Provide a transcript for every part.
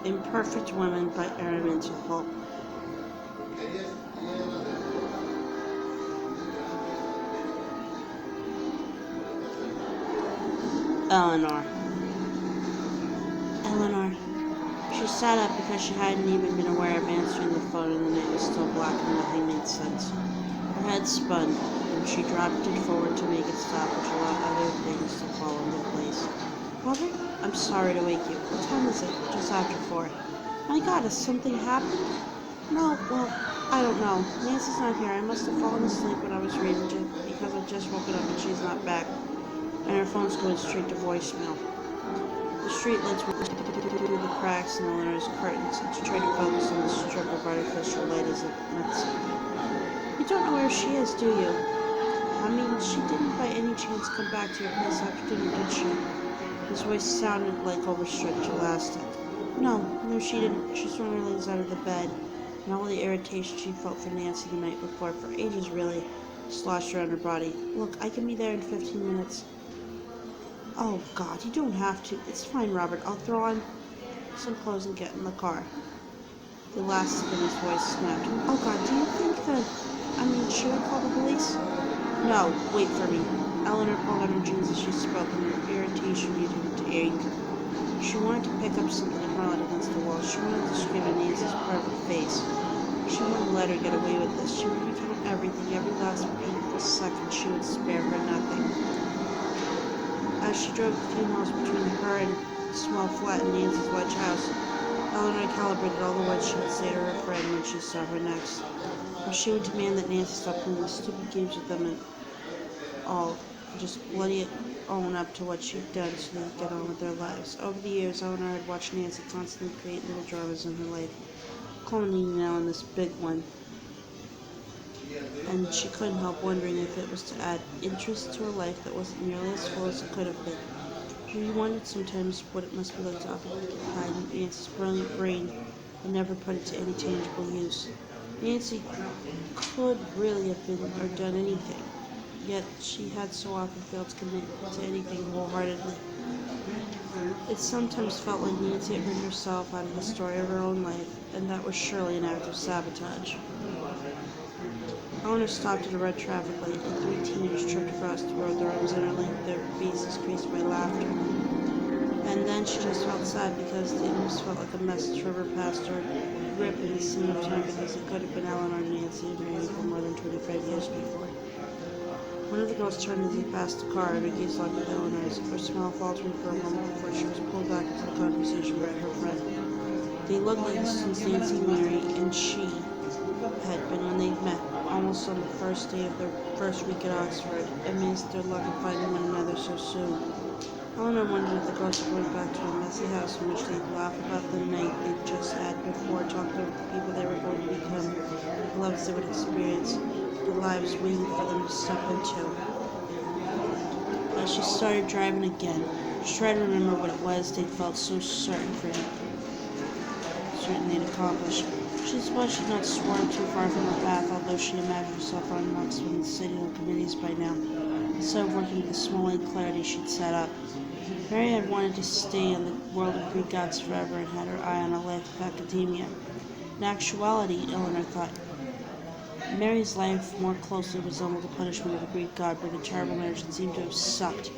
Imperfect Women by Araminta. Eleanor. Eleanor. She sat up because she hadn't even been aware of answering the phone and the night was still black and nothing made sense. Her head spun, and she dropped it forward to make it stop, which allowed other things to fall into place. Robert, I'm sorry to wake you. What time is it? Just after 4. My God, has something happened? No, well, I don't know. Nancy's not here. I must have fallen asleep when I was reading because I've just woken up and she's not back. And her phone's going straight to voicemail. The street lights were through the cracks in Eleanor's curtains, and she tried to focus on the strip of artificial light as it met. You don't know where she is, do you? I mean, she didn't by any chance come back to your place after dinner, did she? His voice sounded like overstretched elastic. No, she didn't. She swung her legs out of the bed, and all the irritation she felt for Nancy the night before, for ages really, sloshed around her body. Look, I can be there in 15 minutes. Oh, God, you don't have to. It's fine, Robert. I'll throw on some clothes and get in the car. The last in his voice snapped. Oh, God, do you think that... should I call the police? No, wait for me. Eleanor pulled on her jeans as she spoke, and her irritation made into anger. She wanted to pick up something and hurl it against the wall. She wanted to scream at Nancy's perfect face. She wouldn't let her get away with this. She would recount everything, every last painful second. She would spare her nothing. As she drove a few miles between her and the small flat in Nancy's large house, Eleanor calibrated all the words she would say to her friend when she saw her next. Or she would demand that Nancy stop playing these stupid games with them and all, just bloody own up to what she'd done so they could get on with their lives. Over the years, Eleanor had watched Nancy constantly create little dramas in her life, culminating now in this big one. And she couldn't help wondering if it was to add interest to her life that wasn't nearly as full as it could have been. She wondered sometimes what it must be like to occupy Nancy's brilliant brain and never put it to any tangible use. Nancy could really have been or done anything, yet she had so often failed to commit to anything wholeheartedly. It sometimes felt like Nancy had written herself out of the story of her own life, and that was surely an act of sabotage. Eleanor stopped at a red traffic light, and 3 teenagers tripped across the road, their arms interlinked, their faces creased by laughter. And then she just felt sad because it almost felt like a message from her past her grip in the same time because it could have been Eleanor and Nancy married for more than 25 years before. One of the girls turned as they passed the car and her gaze locked with Eleanor's, her smile faltering for a moment before she was pulled back into the conversation by her friend. They looked like since Nancy, Mary, and she had been when they met, almost on the first day of their first week at Oxford, amazed their luck in finding one another so soon. Eleanor wondered if the girls were going back to a messy house in which they'd laugh about the night they'd just had before, talk about the people they were going to become, the loves they would experience, the lives waiting for them to step into. As she started driving again, she tried to remember what it was they'd felt so certain they'd accomplish. She supposed she'd not swerved too far from her path, although she imagined herself on walks with the city hall committees by now, instead of working with the small clarity she'd set up. Mary had wanted to stay in the world of Greek gods forever and had her eye on a life of academia. In actuality, Eleanor thought, Mary's life more closely resembled the punishment of a Greek god, but a terrible marriage that seemed to have sucked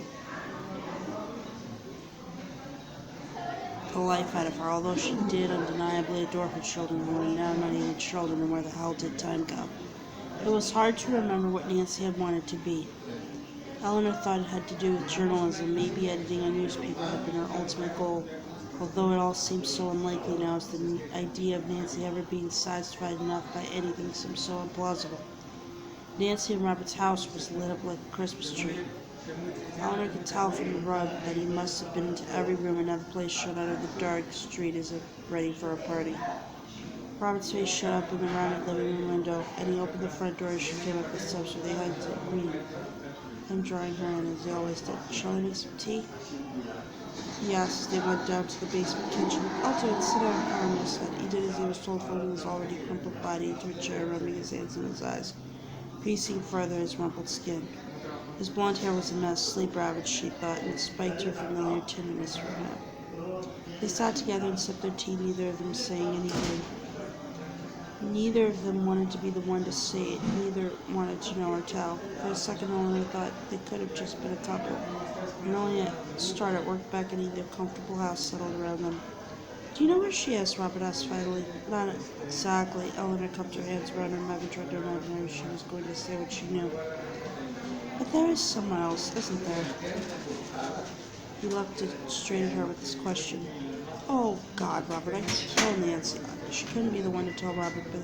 the life out of her, although she did undeniably adore her children, who were now not even children, and where the hell did time go? It was hard to remember what Nancy had wanted to be. Eleanor thought it had to do with journalism. Maybe editing a newspaper had been her ultimate goal, although it all seemed so unlikely now as the idea of Nancy ever being satisfied enough by anything seemed so implausible. Nancy and Robert's house was lit up like a Christmas tree. Eleanor could tell from the rug that he must have been into every room and every place shut out of the dark street as if ready for a party. Robert's face shut up in the rounded living room window, and he opened the front door as she came up the steps where they hugged to greet him, drawing her in as he always did. Shall I make some tea? He asked as they went down to the basement kitchen. I'll do it. Sit down, Eleanor said. He did as he was told, folding his already crumpled body into a chair, rubbing his hands in his eyes, piecing further his rumpled skin. His blonde hair was a mess, sleep-ravaged, she thought, and it spiked her familiar tenderness for him. They sat together and sipped their tea, neither of them saying anything. Neither of them wanted to be the one to say it. Neither wanted to know or tell. For a second, Eleanor thought they could have just been a couple, and only a start at work beckoning their comfortable house settled around them. Do you know where she is? Robert asked finally. Not exactly. Eleanor cupped her hands around her mouth and tried to imagine if she was going to say what she knew. But there is someone else, isn't there? He looked straight at her with this question. Oh, God, Robert, I could kill Nancy. She couldn't be the one to tell Robert, but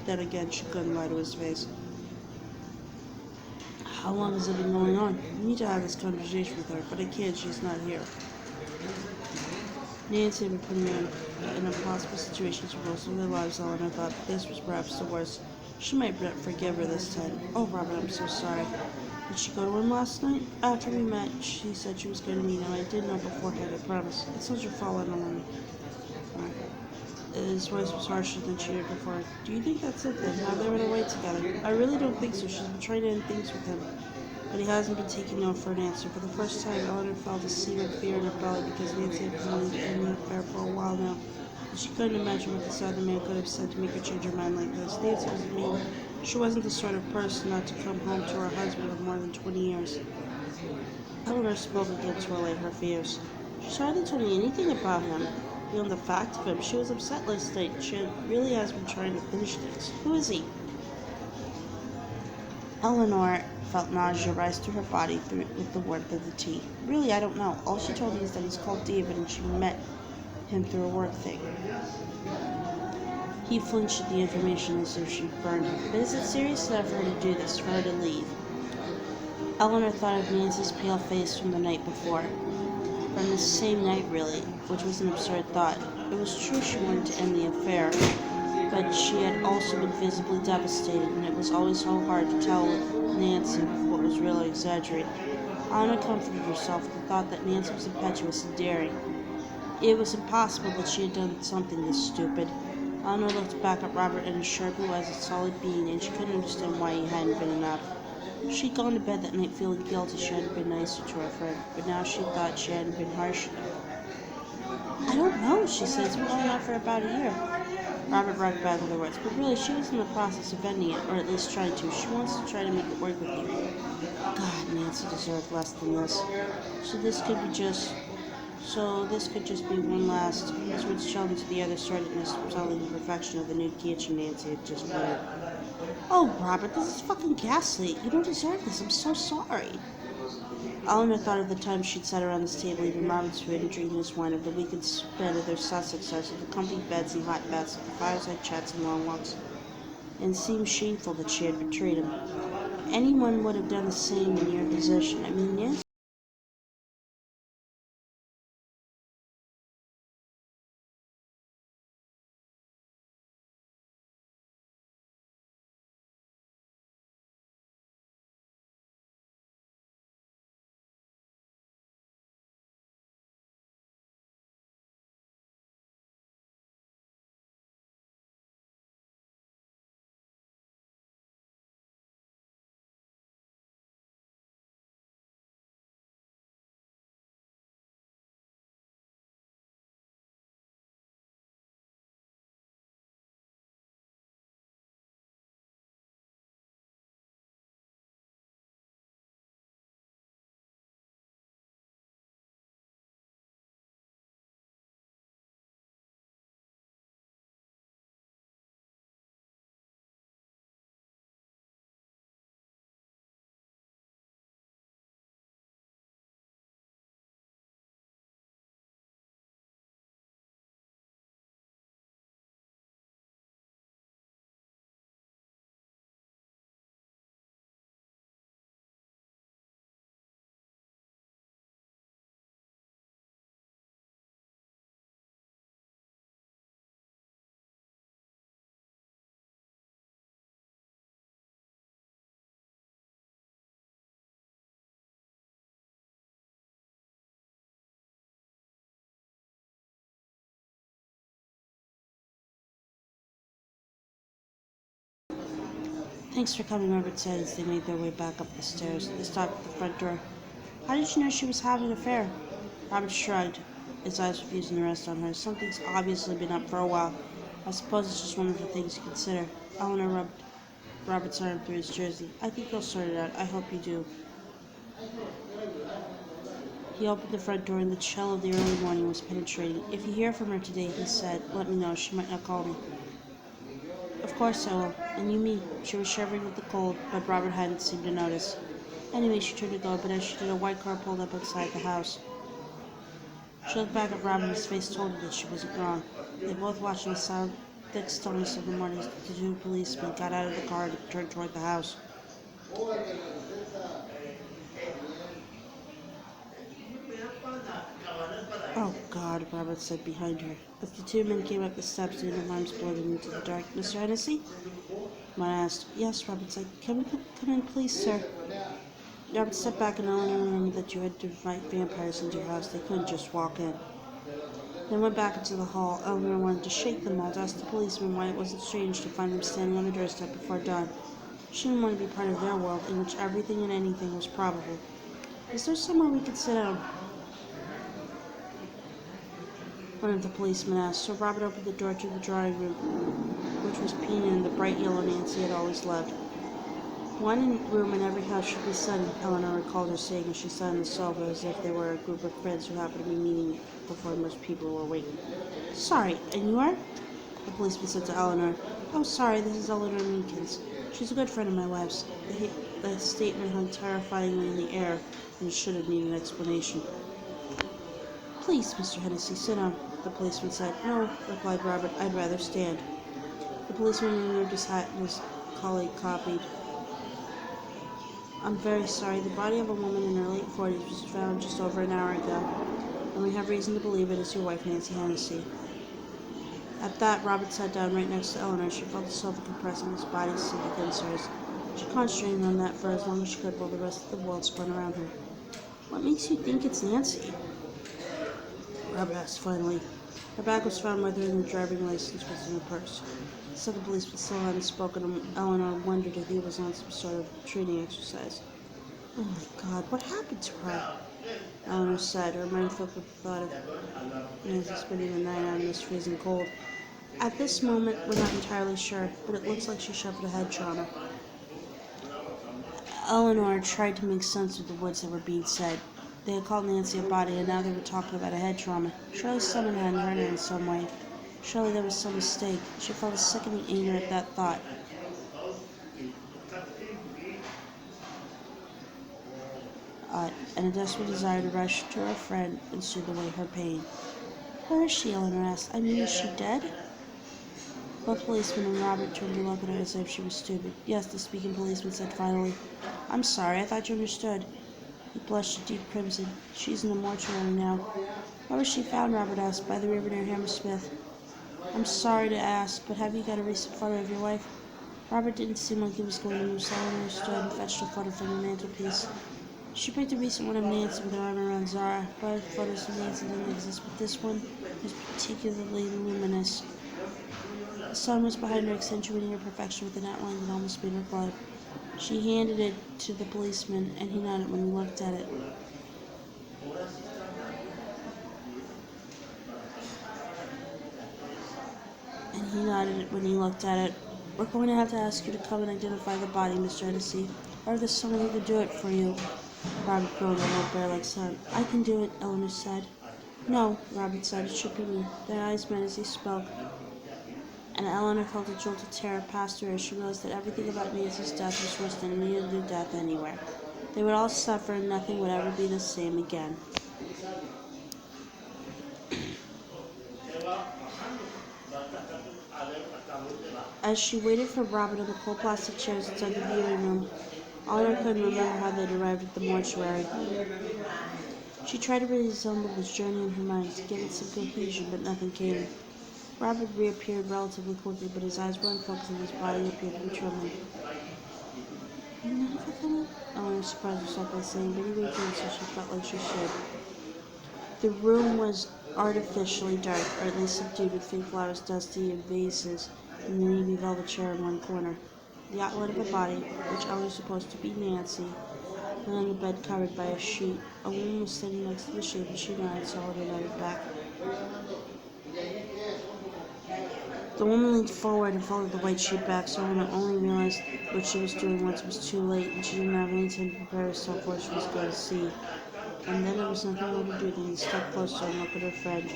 then again, she couldn't lie to his face. How long has it been going on? I need to have this conversation with her, but I can't. She's not here. Nancy had been putting her in impossible situations for most of their lives, Eleanor thought. This was perhaps the worst. She might forgive her this time. Oh, Robert, I'm so sorry. Did she go to him last night? After we met, she said she was going to meet him. I didn't know beforehand, I promise. It's not your fault, Eleanor. His voice was harsher than she heard before. Do you think that's it then? Have they run away together? I really don't think so. She's been trying to end things with him. But he hasn't been taking no for an answer. For the first time, Eleanor felt a seam of fear in her belly because Nancy had been wanting to end the affair for a while now. And she couldn't imagine what this other man could have said to make her change her mind like this. Nancy wasn't mean. She wasn't the sort of person not to come home to her husband of more than 20 years. Eleanor spoke again to allay her fears. She hardly told me anything about him. Beyond the fact of him, she was upset last night. She really has been trying to finish things. Who is he? Eleanor felt nausea rise through her body with the warmth of the tea. Really, I don't know. All she told me is that he's called David and she met him through a work thing. He flinched at the information as if she burned him. But is it serious enough for her to do this, for her to leave? Eleanor thought of Nancy's pale face from the night before. From the same night, really, which was an absurd thought. It was true she wanted to end the affair, but she had also been visibly devastated, and it was always so hard to tell with Nancy what was really exaggerated. Anna comforted herself with the thought that Nancy was impetuous and daring. It was impossible that she had done something this stupid. Anna looked back at Robert in his sharp blue eyes, a solid being, and she couldn't understand why he hadn't been enough. She'd gone to bed that night feeling guilty she hadn't been nicer to her friend, but now she thought she hadn't been harsh enough. I don't know, she said. It's been going on for about a year. Robert brought back with her words, but really, she was in the process of ending it, or at least trying to. She wants to try to make it work with you. God, Nancy deserved less than this. So this could just be one last. His words chilled into the other sordidness, telling the perfection of the new kitchen Nancy had just played. Oh, Robert, this is fucking ghastly. You don't deserve this. I'm so sorry. Eleanor thought of the time she'd sat around this table eating Robin's food and drinking his wine, of the weekend spent at their Sussex house, of the comfy beds and hot baths, of the fireside chats and long walks, and it seemed shameful that she had betrayed him. Anyone would have done the same in your position. I mean, Nancy. Thanks for coming, Robert said as they made their way back up the stairs. They stopped at the front door. How did you know she was having an affair? Robert shrugged. his eyes refusing to rest on her. Something's obviously been up for a while. I suppose it's just one of the things you consider. Eleanor rubbed Robert's arm through his jersey. I think you'll sort it out. I hope you do. He opened the front door and the chill of the early morning was penetrating. If you hear from her today, he said, let me know. She might not call me. Of course I will. And you me. She was shivering with the cold, but Robert hadn't seemed to notice. Anyway, she turned to go, but as she did, a white car pulled up outside the house. She looked back at Robert and his face told her that she wasn't wrong. They both watched in the silent, thick stillness of the morning as the two policemen got out of the car and turned toward the house. Oh, God, Robert said behind her. As the two men came up the steps, the uniforms blended into the dark. Mr. Hennessy? One asked. Yes, Robert said. Come in, please, sir. Robert stepped back and Eleanor remembered that you had to invite vampires into your house. They couldn't just walk in. They went back into the hall. Eleanor wanted to shake them all, to ask the policeman why it wasn't strange to find them standing on the doorstep before dawn. She didn't want to be part of their world, in which everything and anything was probable. Is there somewhere we could sit down? One of the policemen asked, so Robert opened the door to the drawing room, which was painted in the bright yellow Nancy had always loved. One room in every house should be sunny, Eleanor recalled her saying as she sat on the sofa as if they were a group of friends who happened to be meeting before most people were awake. Sorry, and you are? The policeman said to Eleanor. Oh, sorry, this is Eleanor Meekins. She's a good friend of my wife's. The statement hung terrifyingly in the air and should have needed an explanation. Please, Mr. Hennessy, sit down, the policeman said. No, replied Robert, I'd rather stand. The policeman removed his hat and his colleague copied. I'm very sorry. The body of a woman in her late 40s was found just over an hour ago, and we have reason to believe it is your wife, Nancy Hennessy. At that, Robert sat down right next to Eleanor. She felt the sofa compressing his body sink against hers. She concentrated on that for as long as she could while the rest of the world spun around her. What makes you think it's Nancy? Robert asked finally. Her bag was found with her and the driving license was in her purse. The second policeman still hadn't spoken, and Eleanor wondered if he was on some sort of training exercise. Oh my God, what happened to her? Eleanor said, her mind filled with the thought of Nancy spending the night out in this freezing cold. At this moment, we're not entirely sure, but it looks like she suffered a head trauma. Eleanor tried to make sense of the words that were being said. They had called Nancy a body, and now they were talking about a head trauma. Surely someone hadn't hurt her in some way. Surely there was some mistake. She felt a sickening anger at that thought. And a desperate desire to rush to her friend and soothe away her pain. Where is she? Eleanor asked. I mean, is she dead? Both policemen and Robert turned to look at her as if she was stupid. Yes, the speaking policeman said finally. I'm sorry, I thought you understood. He blushed a deep crimson. She's in the mortuary now. Where was she found? Robert asked. By the river near Hammersmith. I'm sorry to ask, but have you got a recent photo of your wife? Robert didn't seem like he was going to move, so Eleanor stood and fetched a photo from the mantelpiece. She picked a recent one of Nancy with her arm around Zara. Both photos of Nancy didn't exist, but this one was particularly luminous. The sun was behind her, accentuating her perfection with an outline that almost made her glow. She handed it to the policeman, and he nodded when he looked at it. We're going to have to ask you to come and identify the body, Mr. Hennessy. Or there's someone who could do it for you. Robert groaned a low bear-like sound. I can do it, Eleanor said. No, Robert said. It should be me. Their eyes met as he spoke. And Eleanor felt a jolt of terror pass through her as she realized that everything about Nancy's death was worse than any other death anywhere. They would all suffer and nothing would ever be the same again. As she waited for Robert in the cold plastic chairs inside the viewing room, Eleanor couldn't remember how they'd arrived at the mortuary. She tried to reassemble this journey in her mind, to give it some cohesion, but nothing came. Robert reappeared relatively quickly, but his eyes weren't focused and his body appeared to be trembling. Eleanor surprised herself by saying, but he returned, so she felt like she should. The room was artificially dark, or at least subdued, with fake flowers dusty in vases and the navy velvet chair in one corner. The outline of a body, which Eleanor was supposed to be Nancy, lay on the bed covered by a sheet. A woman was standing next to the sheet, and she nodded, so Eleanor nodded back. The woman leaned forward and folded the white sheet back, so Eleanor only realized what she was doing once it was too late, and she didn't have any time to prepare herself for what she was going to see. And then there was nothing more to do than to step closer and look at her friend.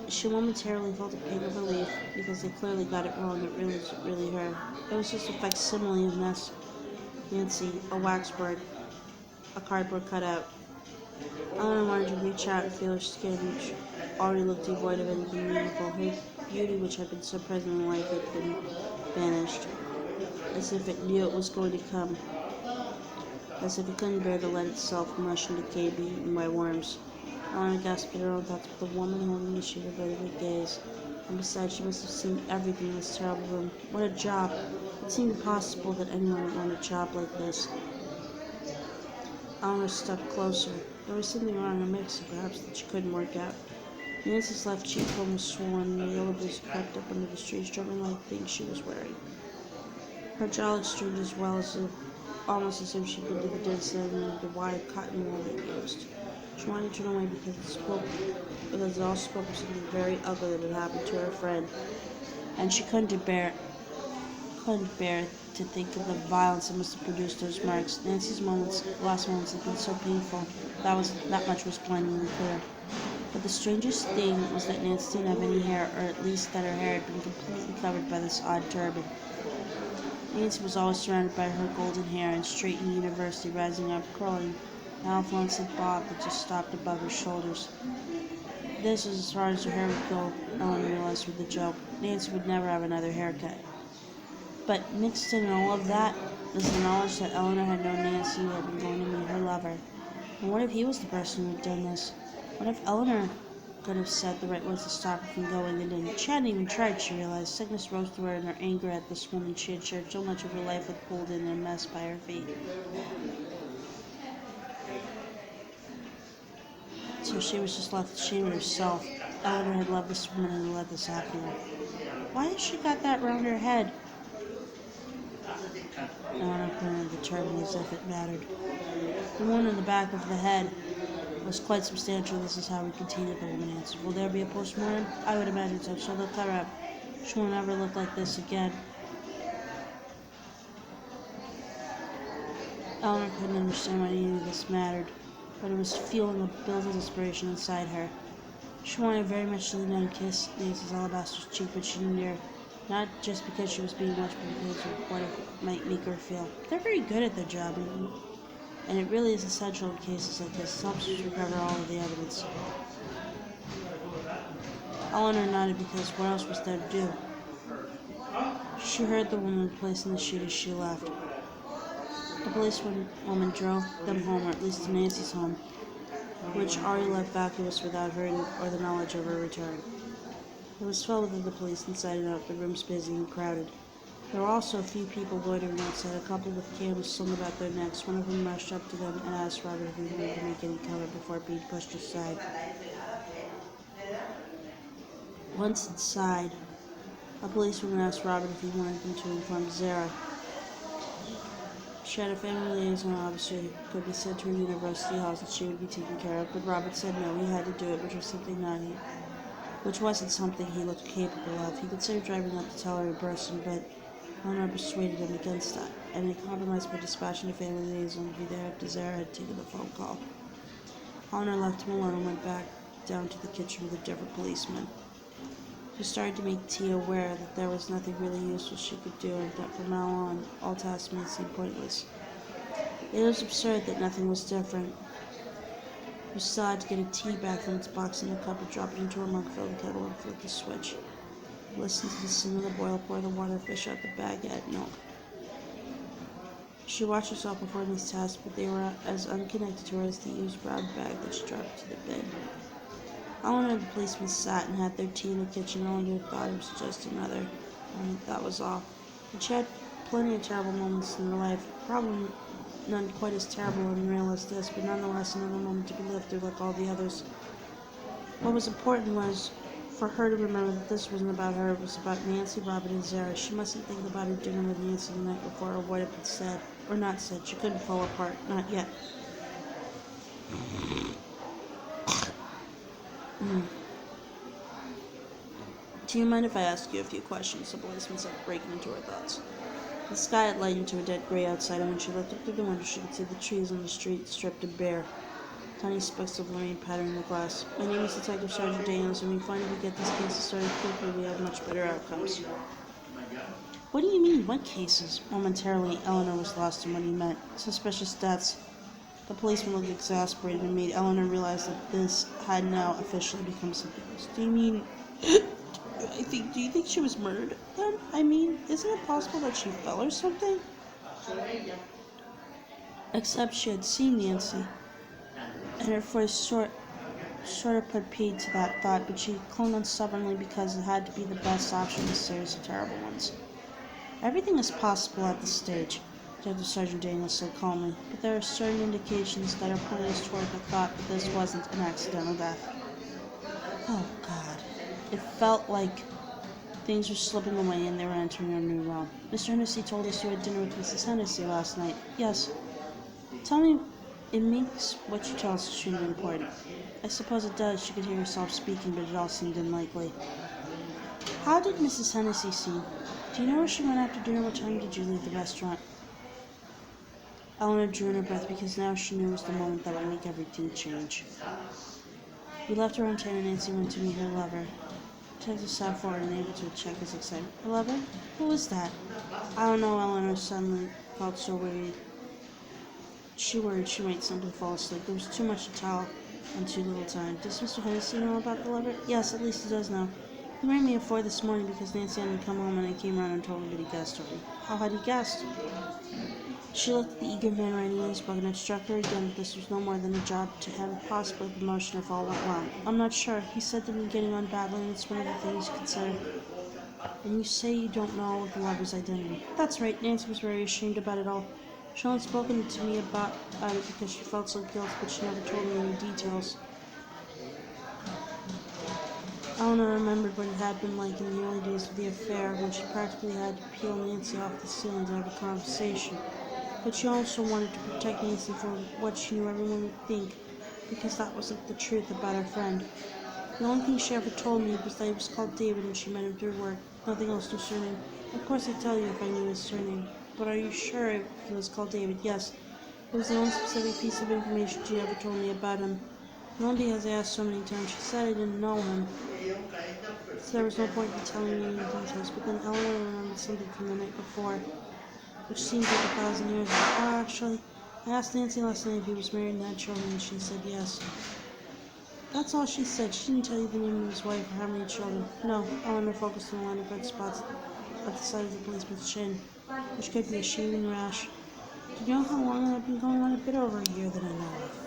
She momentarily felt a pang of relief, because they clearly got it wrong. It really wasn't really her. It was just a facsimile of Nancy, a waxwork, a cardboard cutout. Eleanor wanted to reach out and feel her skin, which already looked devoid of anything meaningful. Her beauty, which had been so present in life, had been vanished, as if it knew it was going to come, as if it couldn't bear to let itself mush and decay, be eaten by worms. Eleanor gasped at her own thoughts, but the woman holding the sheet averted her gaze. And besides, she must have seen everything in this terrible room. What a job! It seemed impossible that anyone would want a job like this. Eleanor stepped closer. There was something wrong in her mix, perhaps, that she couldn't work out. Nancy's left cheekbone was swollen, and the yellow blues crept up under the strange drumming-like thing she was wearing. Her jaw looked strange as well, almost as if she'd been to the dentist and removed the wide cotton wool they used. She wanted to turn away because it all spoke of something very ugly that had happened to her friend, and she couldn't bear to think of the violence that must have produced those marks. Nancy's last moments had been so painful. That much was blindingly clear. But the strangest thing was that Nancy didn't have any hair, or at least that her hair had been completely covered by this odd turban. Nancy was always surrounded by her golden hair and straight in university, rising up, curling, now a flaunted bob that just stopped above her shoulders. This was as far as her hair would go, Eleanor realized with a joke. Nancy would never have another haircut. But mixed in all of that was the knowledge that Eleanor had known Nancy had been going to meet her lover. And what if he was the person who had done this? What if Eleanor could have said the right words to stop her from going and didn't? She hadn't even tried, she realized. Sickness rose to her in her anger at this woman she had shared so much of her life with, pulled in a mess by her feet. So she was just left ashamed of herself. Eleanor had loved this woman and let this happen to her. Why has she got that round her head? Eleanor pointed at the turban as if it mattered. The one in the back of the head was quite substantial. This is how we continued, the woman answered. Will there be a postmortem? I would imagine so. She'll look her up. She won't ever look like this again. Eleanor couldn't understand why any of this mattered, but it was feeling a building desperation inside her. She wanted very much to lean down and kiss Nancy's alabaster cheek, but she didn't dare. Not just because she was being watched, but because of what it might make her feel. They're very good at their job, and it really is essential in cases like this. It helps us recover all of the evidence. Eleanor nodded because what else was there to do? She heard the woman replacing the sheet as she left. The policewoman drove them home, or at least to Nancy's home, which already left vacuous without her or the knowledge of her return. It was filled with the police inside and out, the rooms busy and crowded. There were also a few people loitering outside, a couple with candles slung about their necks. One of them rushed up to them and asked Robert if he wanted to make any comment before being pushed aside. Once inside, a policewoman asked Robert if he wanted them to inform Zara. She had a family liaison officer who could be sent to her university house that she would be taken care of, but Robert said no, he had to do it, which wasn't something he looked capable of. He considered driving up to tell her in person, but Eleanor persuaded him against that, and they compromised by dispatching the family liaison to be there after Zara had taken the phone call. Eleanor left him alone and went back down to the kitchen with a different policeman. She started to make Tia aware that there was nothing really useful she could do, and that from now on, all tasks made seem pointless. It was absurd that nothing was different. You still had to get a tea bag from its box in the cup and drop it into her mug, fill the kettle, and flip the switch. Listen to the sing of the boil, pour the water, fish out the bag, add milk. She watched herself perform these tasks, but they were as unconnected to her as the used brown bag that she dropped into the bin. Eleanor and the policeman sat and had their tea in the kitchen. Eleanor thought it was just another, and that was all. And she had plenty of terrible moments in her life, probably none quite as terrible and real as this, but nonetheless another moment to be lived through like all the others. What was important was for her to remember that this wasn't about her, it was about Nancy, Robert, and Zara. She mustn't think about her dinner with Nancy the night before, or what had been said, or not said. She couldn't fall apart, not yet. Mm. Do you mind if I ask you a few questions? The policeman said, breaking into her thoughts. The sky had lightened to a dead gray outside, and when she looked up through the window, she could see the trees on the street stripped and bare, tiny specks of rain pattering the glass. My name is Detective Sergeant Daniels, and we find if we get these cases started quickly, we have much better outcomes. What do you mean, what cases? Momentarily, Eleanor was lost in what he meant. Suspicious deaths. The policeman looked exasperated and made Eleanor realize that this had now officially become something else. Do you mean... do you think she was murdered then? I mean, isn't it possible that she fell or something? Except she had seen Nancy, and her voice sort of put paid to that thought, but she clung on stubbornly because it had to be the best option in a series of terrible ones. Everything is possible at this stage, Detective Sergeant Daniels said calmly, but there are certain indications that are pointing us toward the thought that this wasn't an accidental death. Oh, God. It felt like things were slipping away and they were entering a new realm. Mr. Hennessy told us you had dinner with Mrs. Hennessy last night. Yes. Tell me, it makes what you tell us extremely important. I suppose it does. She could hear herself speaking, but it all seemed unlikely. How did Mrs. Hennessy seem? Do you know where she went after dinner? What time did you leave the restaurant? Eleanor drew in her breath because now she knew it was the moment that would make everything change. We left around 10 and Nancy went to meet her lover. Detective sat forward, unable to check his excitement. Her lover? Who was that? I don't know, Eleanor suddenly felt so worried. She worried she might simply fall asleep. There was too much to tell and too little time. Does Mr. Hennessy know about the lover? Yes, at least he does now. He rang me at 4 this morning because Nancy hadn't come home and I came around and told him that he guessed already. How had he guessed? She looked at the eager man writing in his book, and it struck her again that this was no more than a job to him, possibly a promotion if all went well. I'm not sure. He said they've been getting on badly, and it's one of the things you consider. And you say you don't know the lover's identity. That's right. Nancy was very ashamed about it all. She only spoken to me about it because she felt so guilty, but she never told me any details. Eleanor remembered what it had been like in the early days of the affair, when she practically had to peel Nancy off the ceiling to have a conversation. But she also wanted to protect Nancy from what she knew everyone would think, because that wasn't the truth about her friend. The only thing she ever told me was that he was called David and she met him through work. Nothing else concerning him. Of course I'd tell you if I knew his surname. But are you sure he was called David? Yes. It was the only specific piece of information she ever told me about him. And because I asked so many times, she said I didn't know him. So there was no point in telling me any details. But then Eleanor remembered something from the night before, which seemed like 1,000 years ago. Actually, I asked Nancy last night if he was married and had children, and she said yes. That's all she said. She didn't tell you the name of his wife or how many children. No, Eleanor focused on a line of red spots at the side of the policeman's chin, which could be a shaving rash. Do you know how long I've been going on? A bit over a year that I know of.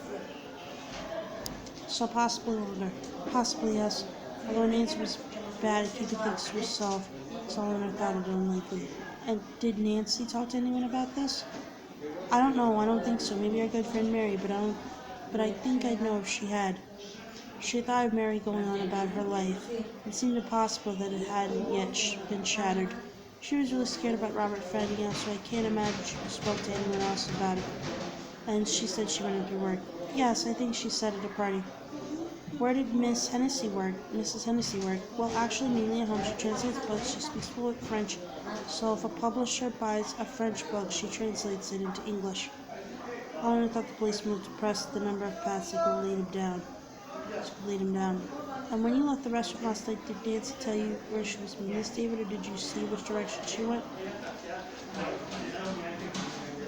So possibly longer. Possibly yes. Although Nancy was bad at keeping things to herself, so Eleanor thought it unlikely. And did Nancy talk to anyone about this? I don't know. I don't think so. Maybe our good friend Mary, but I think I'd know if she had. She thought of Mary going on about her life. It seemed impossible that it hadn't yet been shattered. She was really scared about Robert finding out, so I can't imagine she spoke to anyone else about it. And she said she went into work. Yes, I think she said at a party. Where did Miss Hennessy work? Mrs. Hennessy work? Well, actually, mainly at home. She translates books. She speaks fluent French. So if a publisher buys a French book, she translates it into English. Eleanor thought the policeman was depressed at the number of paths that could lead him down. And when you left the restaurant last night, did Nancy tell you where she was meeting Miss David, or did you see which direction she went?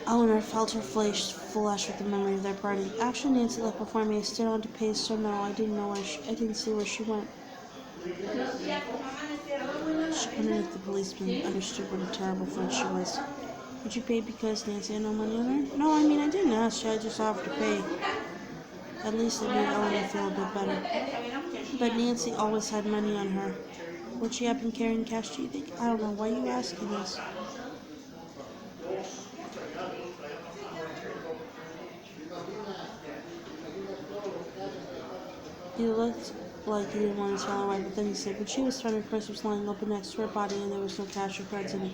Eleanor felt her flesh with the memory of their party. Actually, Nancy left before me. I stayed on to pay, so no, I didn't see where she went. She wondered if the policeman understood what a terrible friend she was. Did you pay because Nancy had no money on her? No, I mean, I didn't ask you. I just offered to pay. At least it made Eleanor feel a bit better. But Nancy always had money on her. Would she have been carrying cash, do you think? I don't know. Why are you asking this? He looked like he didn't want to tell her why, but then he said, when she was found, her purse was lying open next to her body and there was no cash or cards in it.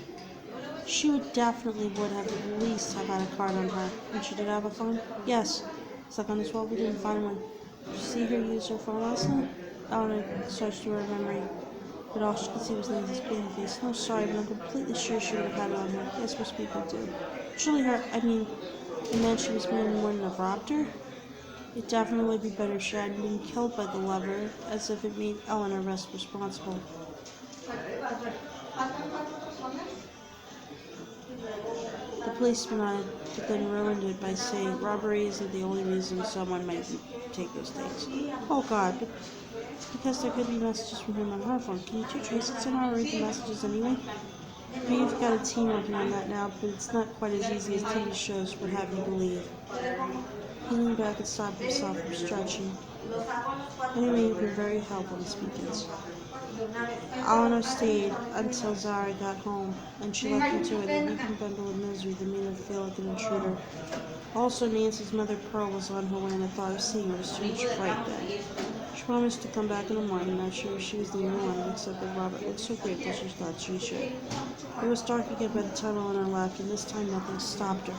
She would have at least have had a card on her. And she did have a phone? Yes. It's like on his wall, we didn't find one. Did you see her use her phone last night? Eleanor searched through her memory, but all she could see was Nancy's baby face. No, sorry, but I'm completely sure she would have had it on her. Yes, most people do. Surely the man she was marrying wouldn't have robbed her? It definitely would be better if she hadn't been killed by the lover, as if it made Eleanor less responsible. The policeman nodded, but then ruined it by saying, robbery isn't the only reason someone might take those things. Oh God, but because there could be messages from him on her phone. Can you two trace it somehow or read the messages anyway? We've got a team working on that now, but it's not quite as easy as TV shows would have you believe. He leaned back and stopped himself from stretching. Anyway, you've been very helpful this weekend. Eleanor stayed until Zara got home, and she left him to it, a weeping bundle of misery that made her feel like an intruder. Also, Nancy's mother, Pearl, was on her way, and the thought of seeing her was too much fright then. She promised to come back in the morning, not sure if she was the only one, except that Robert looked so grateful she thought she should. It was dark again by the time Eleanor left, and this time nothing stopped her.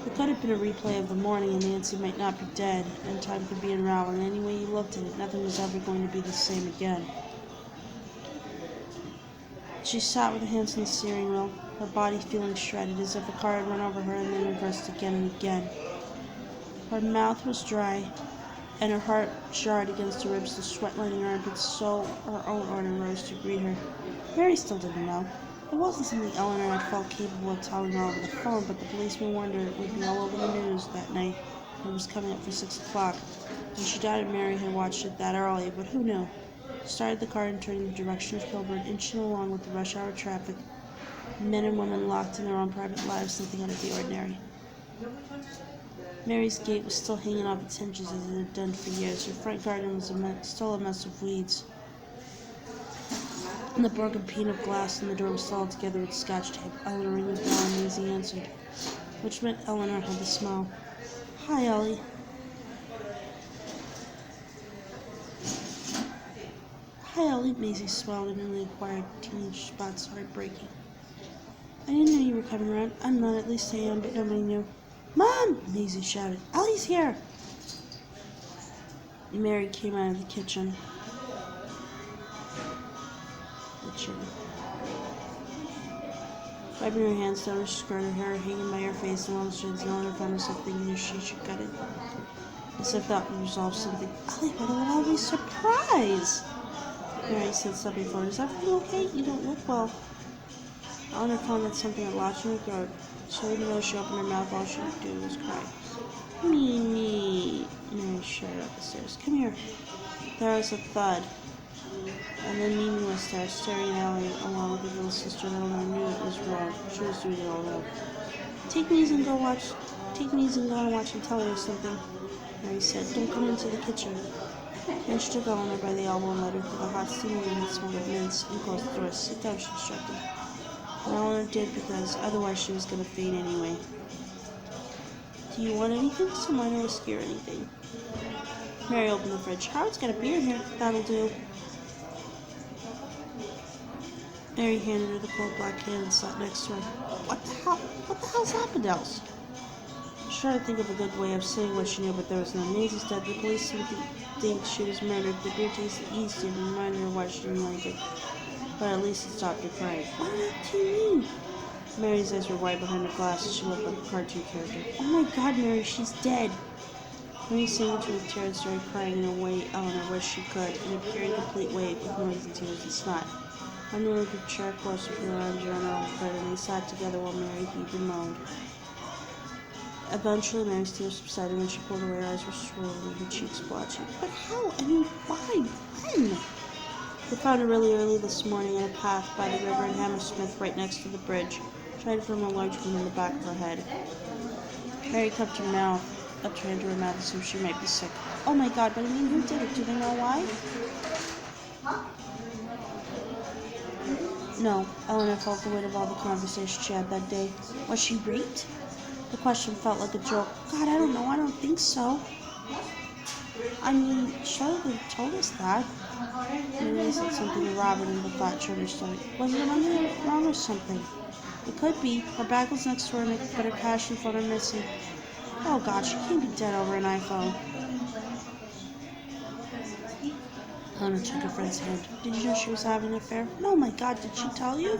It could have been a replay of the morning, and Nancy might not be dead, and time could be unraveling. Any way you looked at it, nothing was ever going to be the same again. She sat with her hands on the steering wheel, her body feeling shredded, as if a car had run over her and then reversed again and again. Her mouth was dry, and her heart jarred against her ribs, the sweat lining her armpits, so her own order rose to greet her. Mary still didn't know. It wasn't something Eleanor had felt capable of telling her over the phone, but the policeman warned her it would be all over the news that night. It was coming up for 6 o'clock, and she doubted Mary had watched it that early, but who knew? She started the car and turned in the direction of Kilburn, inching along with the rush hour traffic. Men and women locked in their own private lives, nothing out of the ordinary. Mary's gate was still hanging off its hinges as it had done for years. Her front garden was still a mess of weeds, and the broken pane of glass in the door was soldered together with scotch tape. Eleanor rang the bell and Maisie answered, which meant Eleanor had to smile. Hi, Ellie. Hi, Ellie. Maisie smiled and newly acquired teenage spots started breaking. I didn't know you were coming around. I'm not, at least I am, but nobody knew. Mom! Maisie shouted. Ellie's here! Mary came out of the kitchen. Wiping her hands down her skirt, her hair hanging by her face, and all the strands, Eleanor found herself thinking she should cut it. As if that would resolve something. Ellie, what a lovely surprise! Mary said, stepping forward. Is everything okay? You don't look well. Eleanor found that something had lodged in her throat, so even though she opened her mouth, all she could do was cry. Mimi! Mary shouted up the stairs. Come here. There was a thud, and then Mimi was there, staring at Ellie along with her little sister, and Eleanor knew it was wrong. She was doing it all wrong. Take me easy and go and watch and tell her something, Mary said. Don't come into the kitchen. Then she took Eleanor by the elbow and led her through the hot steaming room that smelled of mints and closed the door. Sit down, she instructed. And Eleanor did, because otherwise she was going to faint anyway. Do you want anything? Some wine or whiskey or anything? Mary opened the fridge. Howard's got a beer in here. That'll do. Mary handed her the cold black can and sat next to her. What the hell's happened, Else? She tried to think of a good way of saying what she knew, but there was none. Maisie's dead. The police seemed to think she was murdered. The beer tasted yeasty and reminded her why she didn't like it. But at least it stopped her crying. What do you mean? Mary's eyes were wide behind her glasses. She looked like a cartoon character. Oh my God, Mary, she's dead. Mary sank into a chair and started crying in a way Eleanor wished she could, in a pure and complete way, with noise and tears and snot. Eleanor moved her chair closer to her arms around her old friend, and they sat together while Mary heaved and moaned. Eventually, Mary's tears subsided. When she pulled away, her eyes were swollen and her cheeks blotchy. But how? Why? When? They found her really early this morning in a path by the river in Hammersmith, right next to the bridge, tried from a large wound in the back of her head. Mary cupped her mouth, up her into her mouth as if she might be sick. Oh my God, but who did it? Do they know why? No, Eleanor felt the weight of all the conversation she had that day. Was she raped? The question felt like a joke. God, I don't know. I don't think so. Charlotte had told us that. Maybe said something to Robert and the thought turned her stomach. Was it wrong or something? It could be. Her bag was next to her, but her cash and phone are missing. Oh God, she can't be dead over an iPhone. Eleanor took her friend's hand. Did you know she was having an affair? No, my God, did she tell you?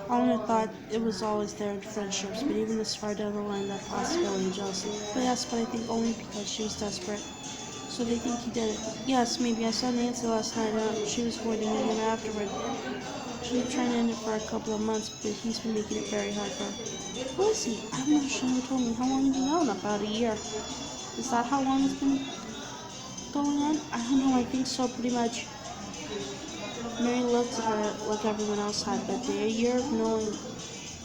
Eleanor thought it was always there in friendships, but even this far down the line, that possibility of jealousy. But yes, but I think only because she was desperate. So they think he did it. Yes, maybe. I saw Nancy last night. She was going to meet him afterward. She's been trying to end it for a couple of months, but he's been making it very hard for her. Who is he? I'm not sure. She never told me. How long have you known? About a year. Is that how long it's been going on? I don't know. I think so, pretty much. Mary looked at her like everyone else had that day. A year of knowing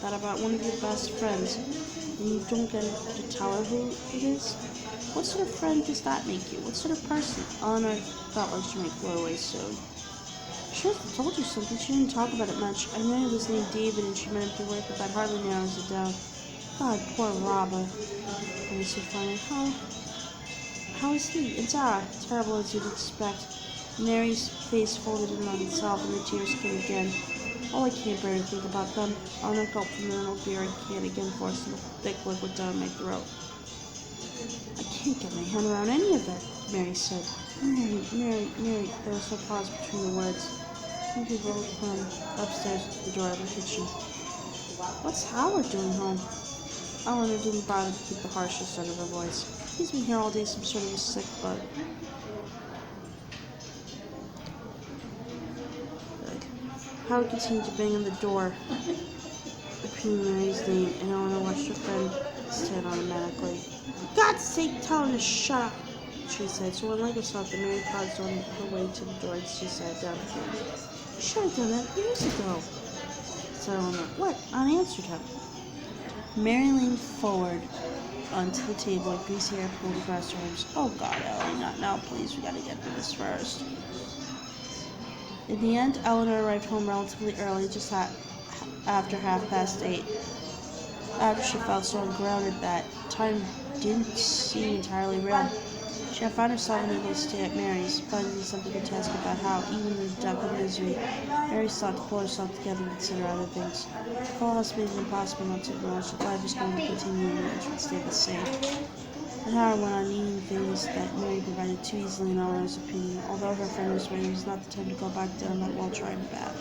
that about one of your best friends, and you don't get to tell her who it is? What sort of friend does that make you? What sort of person? Eleanor felt like she might float away soon. She should have told you something. She didn't talk about it much. I knew he was named David and she meant him to work, but that hardly narrows it down. God, poor Robert. And he said finally, how is he? And Zara? Terrible as you'd expect. Mary's face folded in on itself and the tears came again. Oh, I can't bear to think about them. Eleanor gulped from the little beer and can't again forcing the thick liquid down my throat. I can't get my hand around any of it, Mary said. Mary. There was a pause between the words. Two people come upstairs to the door of the kitchen. What's Howard doing home? Eleanor didn't bother to keep the harshness out of her voice. He's been here all day, some sort of a sick bug. Howard continued to bang on the door, repeating Mary's name, and Eleanor watched her friend stand automatically. For God's sake, tell him to shut up, she said. So unlike herself, that Mary paused on her way to the door and she sat down again. You should have done that years ago, said Eleanor. What? Unanswered him. Mary leaned forward onto the table, like greasy hair pulled across her arms. Oh God, Ellie, not now, please. We gotta get through this first. In the end, Eleanor arrived home relatively early, just after 8:30. After she felt so ungrounded that time didn't seem entirely real. She had found herself unable to stay at Mary's, finding something grotesque about how, even in the depth of misery, Mary sought to pull herself together and consider other things. The full house made it impossible not to acknowledge that life was going to continue and it would stay the same. And Howard went on needing things that Mary provided too easily in Eleanor's opinion, although her friend was right, it was not the time to go back down that well-trodden path.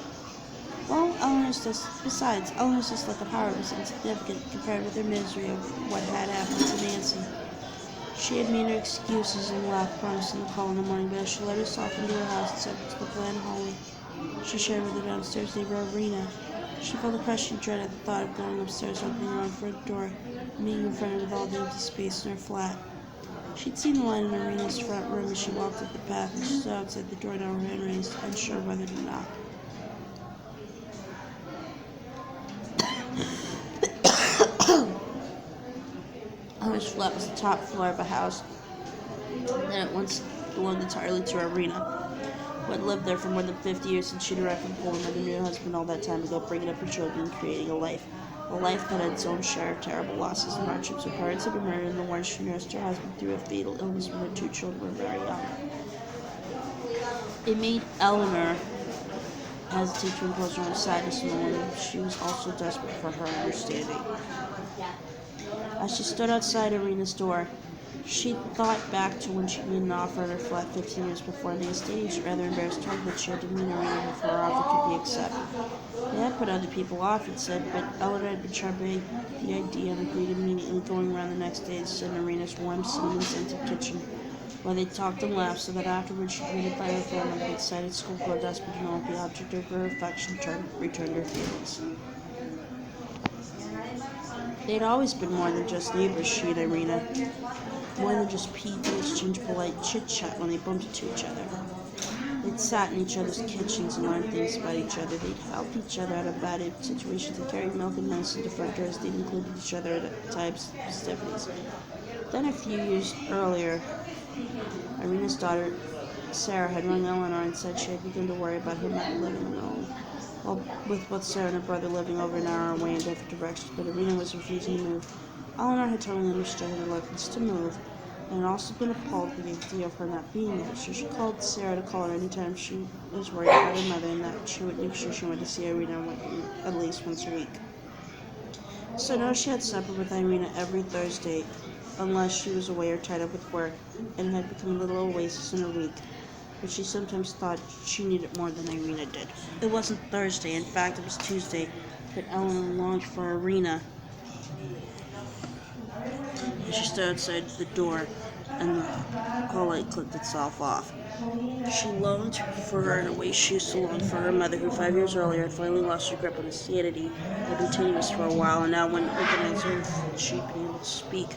Well, Eleanor's dislike of Howard was insignificant compared with her misery of what had happened to Nancy. She had made her excuses and left, promising to call in the morning, but as she let herself into her house and stepped into the bland hallway she shared with her downstairs neighbor Arena, she felt a crushing dread at the thought of going upstairs, opening her own front door, and being confronted with all the empty space in her flat. She'd seen the line in Arena's front room as she walked up the path, and she stood outside the door now her hand raised, unsure whether to knock. Eleanor's flat was the top floor of a house that at once belonged entirely to Arena, who had lived there for more than 50 years since she'd arrived from Poland with her new husband all that time ago, bringing up her children and creating a life that had its own share of terrible losses and hardships. Her parents had been murdered, and the one she nursed her husband through a fatal illness when her two children were very young. It made Eleanor hesitate to impose her own sadness on the woman. She was also desperate for her understanding. As she stood outside Arena's door, she thought back to when she made an offer at her flat 15 years before, and the estate agent rather embarrassed her that she had demeanor Arena before her offer could be accepted. They had put other people off, it said, but Eleanor had been charmed by the idea and agreed immediately, going around the next day to sit in Arena's warm, cinnamon-scented kitchen, where they talked and laughed, so that afterwards she greeted by her family, the excited schoolgirl desperate to know if the object of her affection returned her feelings. They'd always been more than just neighbors, she and Arena. More than just people exchange polite chit-chat when they bumped into each other. They'd sat in each other's kitchens and learned things about each other. They'd helped each other out of bad situations and carried milk and medicine to front doors. They'd included each other at times of festivities. Then a few years earlier, Arena's daughter, Sarah, had rung Eleanor and said she had begun to worry about her mother living alone. Well, with both Sarah and her brother living over an hour away in different directions, but Arena was refusing to move. Eleanor had totally understood her reluctance to move, and had also been appalled by the idea of her not being there, so she called Sarah to call her anytime she was worried about her mother, and that she would make sure she went to see Arena at least once a week. So now she had supper with Irina every Thursday, unless she was away or tied up with work, and had become a little oasis in her week. but she sometimes thought she needed more than Irina did. It wasn't Thursday, in fact, it was Tuesday, but Eleanor longed for Irina. And she stood outside the door, and the hall light clicked itself off. She longed for her in a way she used to long for her mother, who 5 years earlier had finally lost her grip on insanity, had been tenuous for a while, and now when organized her, she'd been able to speak.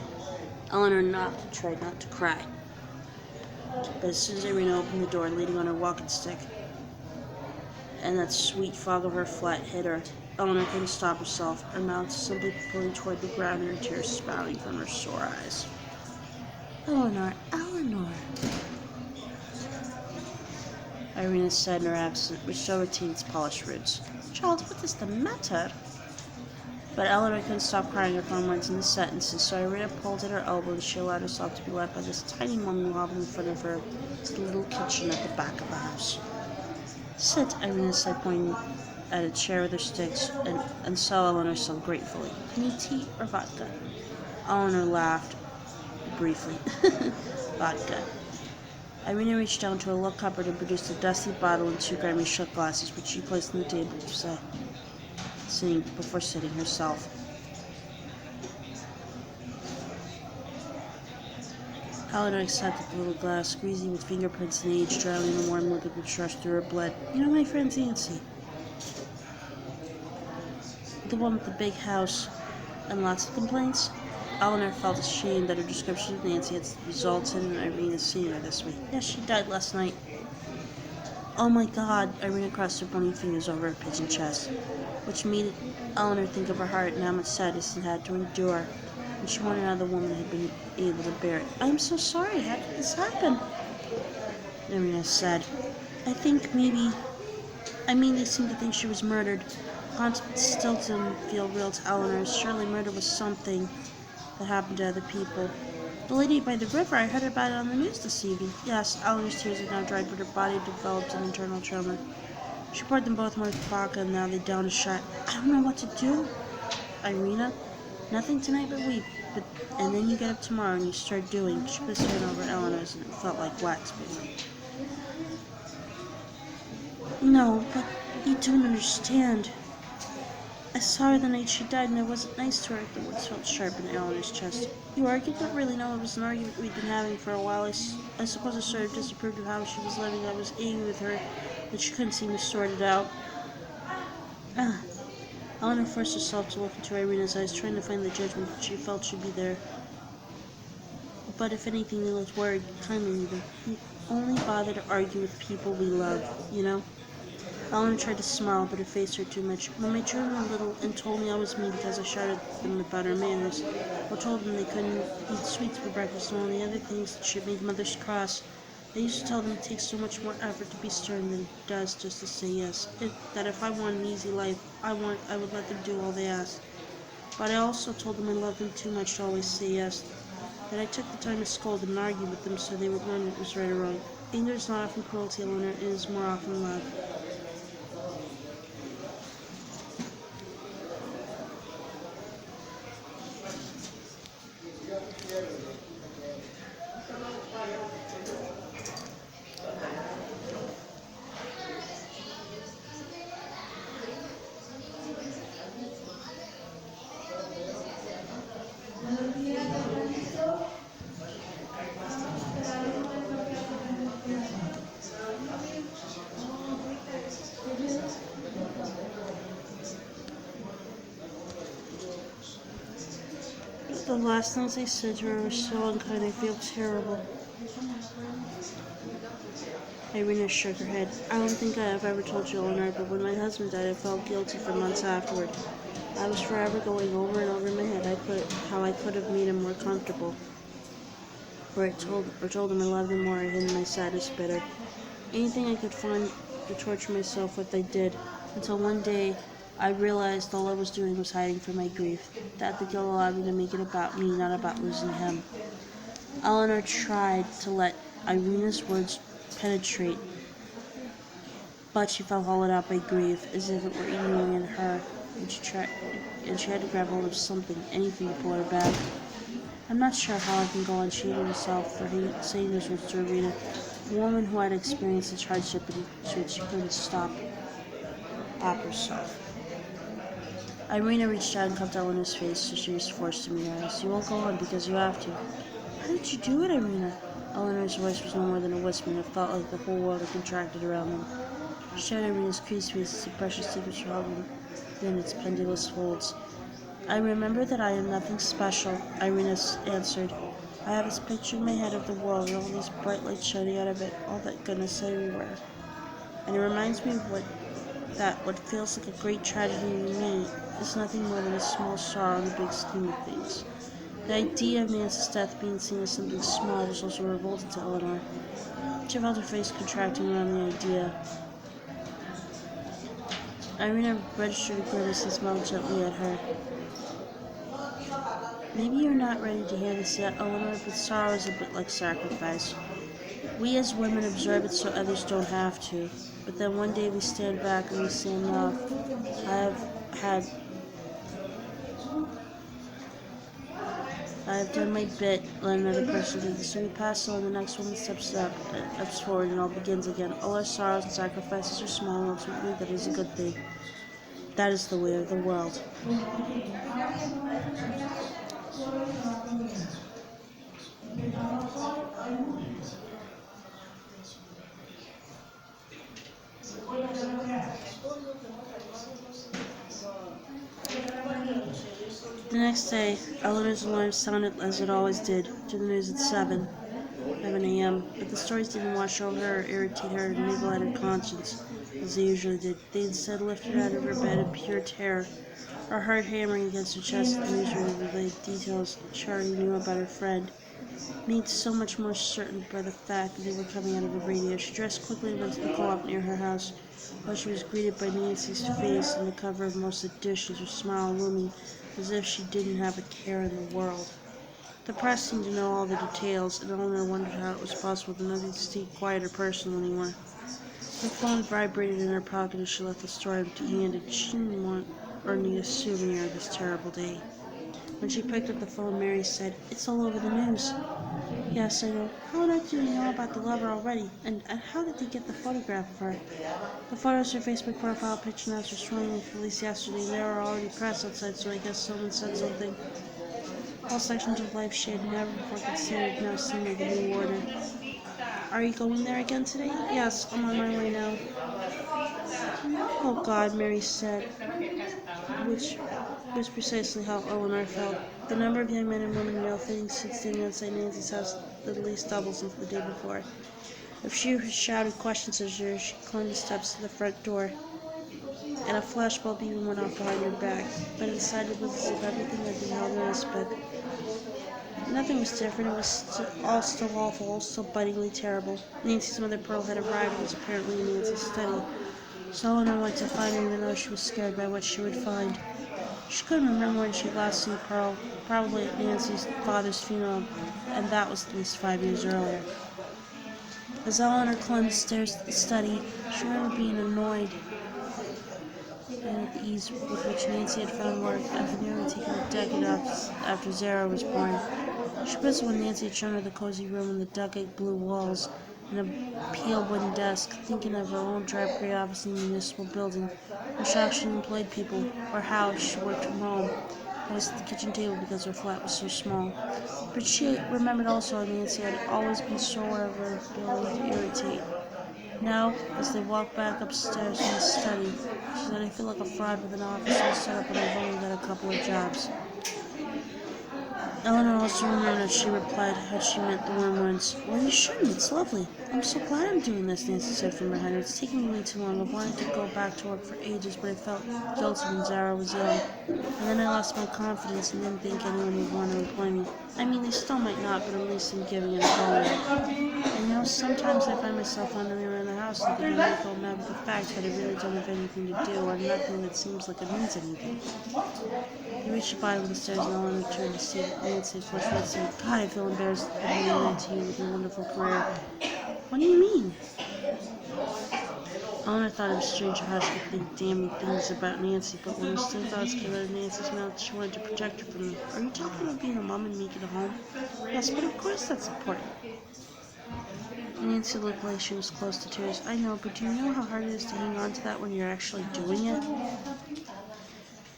Eleanor knocked and tried not to cry. But as soon as Irina opened the door, leaning on her walking stick, and that sweet fog of her flat hit her, Eleanor couldn't stop herself, her mouth simply pulling toward the ground and her tears spouting from her sore eyes. Eleanor, Eleanor, Irina said in her accent, which still retained its polished roots. Child, what is the matter? But Eleanor couldn't stop crying her own words in the sentences, so Irina pulled at her elbow and she allowed herself to be led by this tiny woman wobbling in front of her to the little kitchen at the back of the house. Sit, Irina said, pointing at a chair with her sticks, and so Eleanor said gratefully. Any tea or vodka? Eleanor laughed briefly. Vodka. Irina reached down to a little cupboard and produced a dusty bottle and 2 grimy shot glasses, which she placed on the table before sitting herself. Eleanor accepted the little glass, squeezing with fingerprints and age, drowning the warm liquid which rushed through her blood. You know my friend Nancy? The one with the big house and lots of complaints? Eleanor felt ashamed that her description of Nancy had resulted in Irina seeing her this way. Yes, she died last night. Oh my God, Irina crossed her bony fingers over her pigeon chest, which made Eleanor think of her heart and how much sadness it had to endure, and she wondered how the woman had been able to bear it. I'm so sorry, how did this happen? Irina said. They seem to think she was murdered. Concept still didn't feel real to Eleanor. Surely murder was something that happened to other people. The lady by the river, I heard about it on the news this evening. Yes, Eleanor's tears had now dried, but her body developed an internal tremor. She poured them both more vodka, and now they downed a shot. I don't know what to do, Irina. Nothing tonight but weep. And then you get up tomorrow and you start doing. She put his hand over Eleanor's, and it felt like wax. No, but you don't understand. I saw her the night she died, and I wasn't nice to her. The words felt sharp in Eleanor's chest. You argued? Not really, no. It was an argument we'd been having for a while. I suppose I sort of disapproved of how she was living. I was angry with her that she couldn't seem to sort it out. Eleanor forced herself to look into Irina's eyes, trying to find the judgment that she felt should be there. But if anything, they looked worried, kindly even. We only bother to argue with people we love, you know? Eleanor tried to smile, but her face hurt too much. When my children were little and told me I was mean because I shouted at them about our manners, or told them they couldn't eat sweets for breakfast and all the other things that should make mothers cross, I used to tell them it takes so much more effort to be stern than it does just to say yes. That if I want an easy life, I would let them do all they asked. But I also told them I loved them too much to always say yes. That I took the time to scold and argue with them so they would learn what was right or wrong. Anger is not often cruelty, Eleanor. It is more often love. The last things I said to her were so unkind, I feel terrible. Irina shook her head. I don't think I have ever told you, Eleanor, but when my husband died, I felt guilty for months afterward. I was forever going over and over in my head how I could have made him more comfortable. Or told him I loved him more, or hidden my sadness better. Anything I could find to torture myself with, I did, until one day I realized all I was doing was hiding from my grief, that the guilt allowed me to make it about me, not about losing him. Eleanor tried to let Irina's words penetrate, but she felt hollowed out by grief, as if it were eating away in her, and she had to grab hold of something, anything to pull her back. I'm not sure how I can go on, she hated herself for saying those words to Irina. A woman who had experienced such hardship and she couldn't stop herself. Irina reached out and cupped Eleanor's face, so she was forced to meet her eyes. You won't go on because you have to. How did you do it, Irina? Eleanor's voice was no more than a whisper, and it felt like the whole world had contracted around them. She showed Irina's creased face as the precious signature held within its pendulous folds. I remember that I am nothing special, Irina answered. I have this picture in my head of the world with all these bright lights shining out of it, all that goodness everywhere. And it reminds me of what feels like a great tragedy to me is nothing more than a small sorrow in the big scheme of things. The idea of Nancy's death being seen as something small was also revolting to Eleanor. She felt her face contracting around the idea. Irina registered a grimace and smiled gently at her. Maybe you're not ready to hear this yet, Eleanor, but sorrow is a bit like sacrifice. We as women absorb it so others don't have to. But then one day we stand back and we say enough. I have done my bit, let another person do this. So we pass on, the next woman steps forward, and all begins again. All our sorrows and sacrifices are small, and ultimately that is a good thing. That is the way of the world. The next day, Eleanor's alarm sounded as it always did, to the news at 7 a.m., but the stories didn't wash over her or irritate her and nibble at her conscience, as they usually did. They instead lifted her out of her bed in pure terror, her heart hammering against her chest. The newsreader relayed details she already knew about her friend, made so much more certain by the fact that they were coming out of the radio. She dressed quickly and went to the co-op near her house, while she was greeted by Nancy's face on the cover of most editions, her smile looming as if she didn't have a care in the world. The press seemed to know all the details, and Eleanor wondered how it was possible that nothing stayed quiet or personal anymore. Her phone vibrated in her pocket as she left the store empty-handed. She didn't want or need a souvenir of this terrible day. When she picked up the phone, Mary said, "It's all over the news." "Yes, I know. How on earth do you know about the lover already? And how did they get the photograph of her?" "The photos, her Facebook profile picture notes were strongly released yesterday, and they were already pressed outside, so I guess someone said something." All sections of life she had never before considered now seemed like a new order. "Are you going there again today?" "Yes, I'm on my way now." "Oh God," Mary said, which was precisely how Eleanor felt. The number of young men and women in ill-fitting suits standing outside Nancy's house at least doubled since the day before. If she shouted questions at her, she climbed the steps to the front door, and a flashbulb even went off behind her back. But inside it was as if everything had been held in respect. Nothing was different. It was all still awful, all still bitingly terrible. Nancy's mother, Pearl, had arrived and was apparently in Nancy's study. So Eleanor went to find her, even though she was scared by what she would find. She couldn't remember when she had last seen Pearl, probably at Nancy's father's funeral, and that was at least 5 years earlier. As Eleanor climbed the stairs to the study, she remembered being annoyed at the ease with which Nancy had found work after nearly taking a decade after Zara was born. She was when Nancy had shown her the cozy room and the duck-egg blue walls and a pale wooden desk, thinking of her own drab gray office in the municipal building, or how she employed people, or how she worked from home, always at the kitchen table because her flat was so small. But she remembered also how Nancy had always been so aware of her ability to irritate. Now, as they walked back upstairs from the study, she said, "I feel like a fraud with an office all set up and I've only got a couple of jobs." Eleanor also remembered that she replied, had she meant the warm words, "Well, you shouldn't. It's lovely." "I'm so glad I'm doing this," Nancy said from her head. "It's taking me way too long. I've wanted to go back to work for ages, but I felt guilty when Zara was ill. And then I lost my confidence and didn't think anyone would want to employ me. I mean, they still might not, but at least I'm giving it a go. And sometimes I find myself wandering around the house and thinking I go mad with the fact that I really don't have anything to do or nothing that seems like it means anything." He reached the bottom of the stairs and Eleanor turned to see Nancy flush red, saying, "God, I feel embarrassed admitting that to you with your wonderful career." "What do you mean?" Eleanor thought it was strange how she could think damning things about Nancy, but when her stray thoughts came out of Nancy's mouth, she wanted to protect her from them. "Are you talking about being a mom and making a home?" "Yes, but of course that's important." Nancy looked like she was close to tears. I know, but do you know how hard it is to hang on to that when you're actually doing it?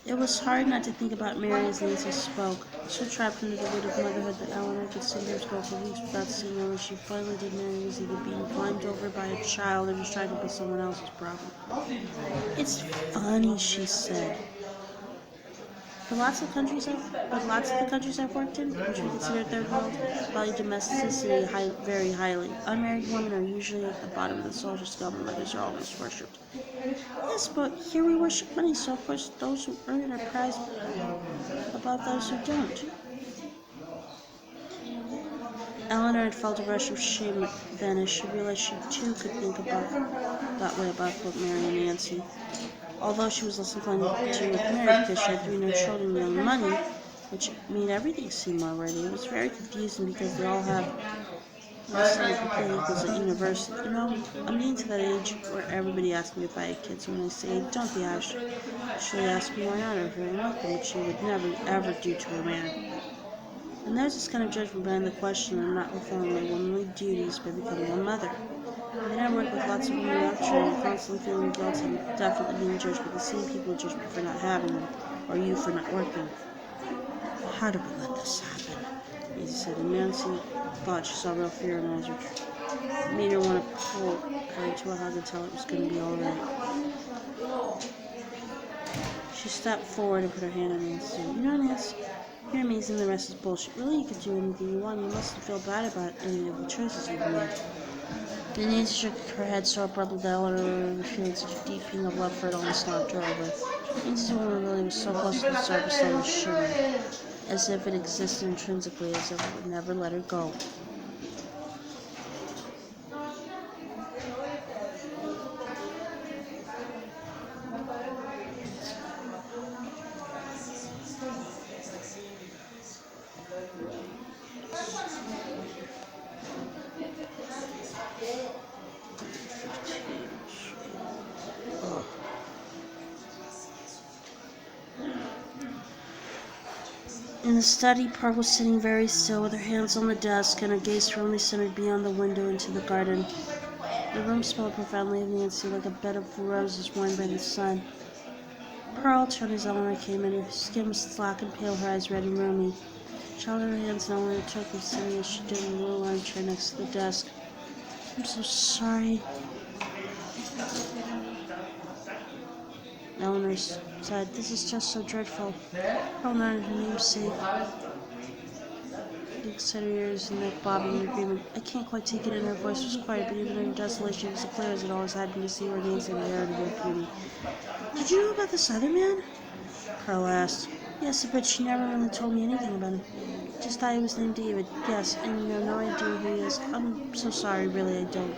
It was hard not to think about Mary as Nancy spoke. So trapped into the weight of motherhood that Eleanor could sometimes go for weeks without seeing her when she finally did. Mary was either being climbed over by a child or distracted by someone else's problem. It's funny, she said. Lots of the countries I've worked in, which we consider third world, value domesticity very highly. Unmarried women are usually at the bottom of the social scale, and mothers are almost worshipped. Yes, but here we worship money, so of course those who earn it are prized above those who don't. Eleanor had felt a rush of shame vanish. She realized she too could think about that way about both Mary and Nancy. Although she was less inclined to with Mary because she had 3 no children and young money, which made everything seem more worthy. It was very confusing because they all have the same complete equals at university. You know, I'm getting to that age where everybody asks me if I had kids. When I say don't, they actually ask me why not, or if I want them, which she would never ever do to a man. And there's this kind of judgment behind the question of not fulfilling my womanly duties by becoming a mother. Then I work with lots of women actually and constantly feeling guilt and definitely being judged by the same people who judge me for not having them, or you for not working. How do we let this happen? Nancy said, and Nancy thought she saw real fear in her eyes, which made her want to pull her into a hug and tell her it was going to be all right. She stepped forward and put her hand on Nancy's arm. You know, Nancy, you're amazing. The rest is bullshit. Really, you could do anything you want. You mustn't feel bad about any of the choices you've made. Then Nancy shook her head so abruptly that Eleanor was feeling such a deep feeling of love for it almost knocked her over. Nancy's vulnerability was so close to the surface that it was shimmering, as if it existed intrinsically, as if it would never let her go. In the study, Pearl was sitting very still with her hands on the desk and her gaze firmly centered beyond the window into the garden. The room smelled profoundly of Nancy, like a bed of roses warmed by the sun. Pearl turned as Eleanor came in. Her skin was slack and pale, her eyes red and roomy. She held her hands and Eleanor took them, sitting as she did in the little armchair next to the desk. I'm so sorry. Eleanor said, this is just so dreadful. Pearl nodded, her namesake. Big set of ears and neck bobbing in agreement. I can't quite take it in. Her voice was quiet, but even in her desolation, it was as clear as it always had been to see where Nancy inherited her beauty. Did you know about this other man? Pearl asked. Yes, but she never really told me anything about him. Just thought he was named David. Yes, and you have no idea who he is. I'm so sorry, really, I don't.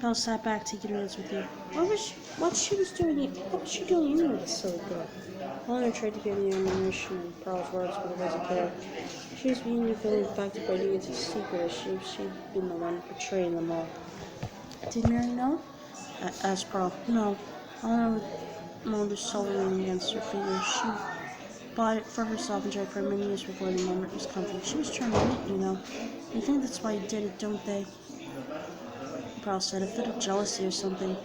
Pearl sat back, taking her hands with you. What was she doing anyway, this silly girl? Eleanor tried to get the ammunition in Pearl's words, but it wasn't there. She was beginning to feel infected by Nancy's secret, as she'd been the one betraying them all. Did Mary know? Asked Pearl. No. Eleanor moaned her soul leaning against her fingers. She bought it for herself and tried for many years before the moment was comforting. She was trying to win it, you know. They think that's why he did it, don't they? Pearl said, a fit of jealousy or something.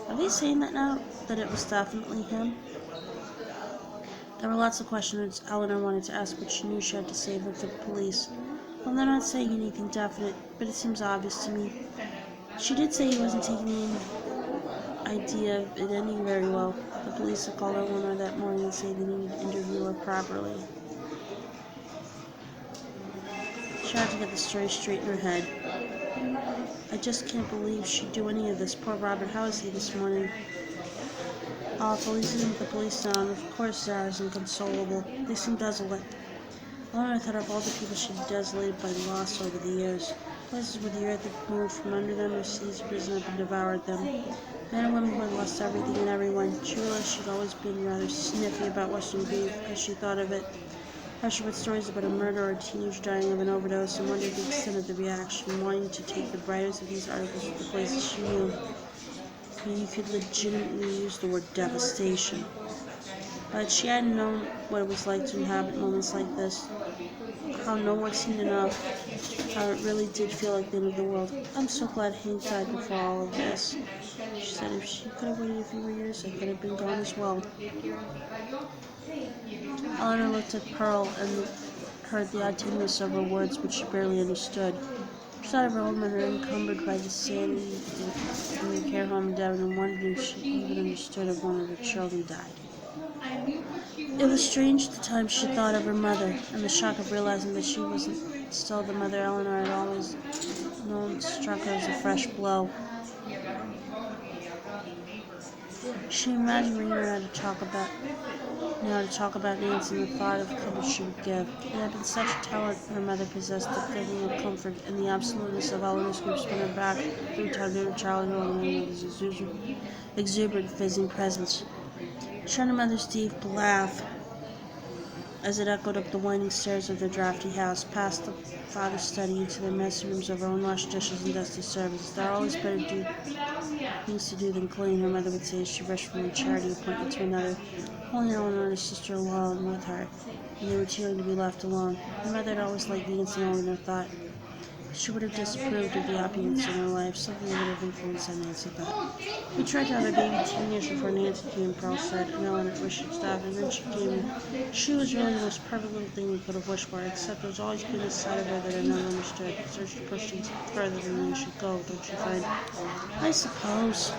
Are they saying that now? That it was definitely him? There were lots of questions Eleanor wanted to ask, but she knew she had to save them for the police. Well, they're not saying anything definite, but it seems obvious to me. She did say he wasn't taking the idea of it ending very well. The police had called Eleanor that morning and said they needed to interview her properly. She had to get the story straight in her head. I just can't believe she'd do any of this. Poor Robert, how is he this morning? Awful. He's in with the police now, and of course Sarah's inconsolable. They seem desolate. Eleanor thought of all the people she'd desolated by loss over the years. Places where the earth had moved from under them, or seas had risen up and devoured them. Men and women who had lost everything and everyone. She realized she'd always been rather sniffy about Western grief as she thought of it. How she read stories about a murder or a teenager dying of an overdose and wondered the extent of the reaction, wanting to take the writers of these articles to the places she knew. Where you could legitimately use the word devastation. But she hadn't known what it was like to inhabit moments like this. how no one seen enough, how it really did feel like the end of the world. I'm so glad Hank died before all of this. She said if she could have waited a few more years, I could have been gone as well. Eleanor looked at Pearl and heard the odd tenderness of her words, which she barely understood. She thought of her own mother encumbered by the sanity in the care home in Devon and wondered if she even understood if one of her children died. It was strange the time she thought of her mother, and the shock of realizing that she wasn't still the mother Eleanor had always known struck her as a fresh blow. She imagined ringing her how to talk about Nancy and the thought of comfort she would give. It had been such a talent her mother possessed, the feeling of comfort and the absoluteness of Eleanor's grief spun her back through time to her childhood and his exuberant, fizzing presence. She heard her mother's deep laugh as it echoed up the winding stairs of their drafty house, past the father's study into their messy rooms of unwashed dishes and dusty servants. There are always better things to do than clean, her mother would say as she rushed from one charity appointment to another, only Eleanor and her sister alone with her, and they were too young to be left alone. Her mother had always liked Nancy, and Eleanor thought she would have disapproved of the opulence in her life, something that would have influenced how Nancy thought. We tried to have a baby 10 years before Nancy came, Pearl said, and Eleanor wished she'd stopped, and then she came. She was really the most perfect little thing we could have wished for, except there's always been a side of her that I never understood. So she pushed things further than they should go, don't you find? I suppose.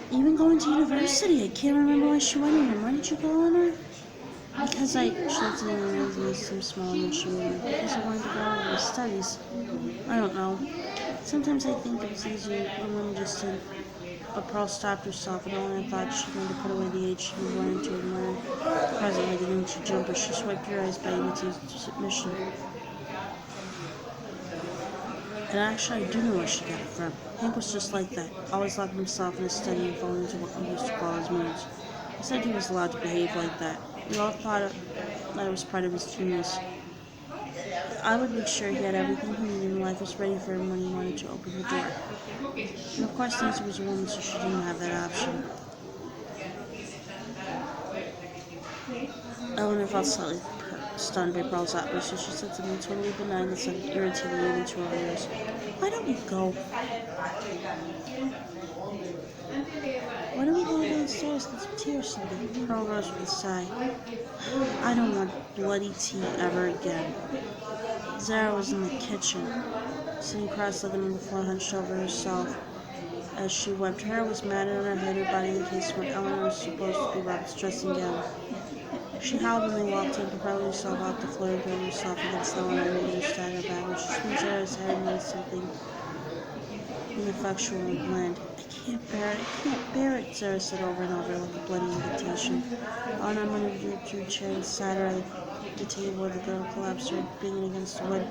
Even going to university, I can't remember why she went in. Why did you go, Eleanor? Because she looked at me and made seem small, and then she went, because I wanted to go on with studies. I don't know. Sometimes I think it was easier when women just didn't. But Pearl stopped herself, and Eleanor thought she wanted to put away the age she was going to admire. Presently, the ancient jumper, she swiped her eyes by into submission. And actually, I do know where she got it from. Hank was just like that, always locking himself in his study and falling into what we used to call his moods. I said he was allowed to behave like that. We all thought that it was part of his genius. I would make sure he had everything he needed and life was ready for him when he wanted to open the door. And of course Nancy was a woman, so she didn't have that option. Eleanor felt slightly stunned by Pearl's outburst, so she said something totally benign that sounded irritating even to her ears. Why don't we go? Why don't we go downstairs and get some tea or something? Pearl rose with a sigh. I don't want bloody tea ever again. Zara was in the kitchen, sitting cross-legged on the floor, hunched over herself. As she wept, her hair was matted on her head, her body encased in what Eleanor was supposed to be Robert's dressing gown. She howled when they walked in, propelling herself off the floor and throwing herself against Eleanor and making her stagger back. When she smoothed Zara's hair and made something ineffectual and bland. I can't bear it, Zara said over and over like a bloody invitation. Eleanor maneuvered to a chair and sat her at the table where the girl collapsed, her banging against the wood.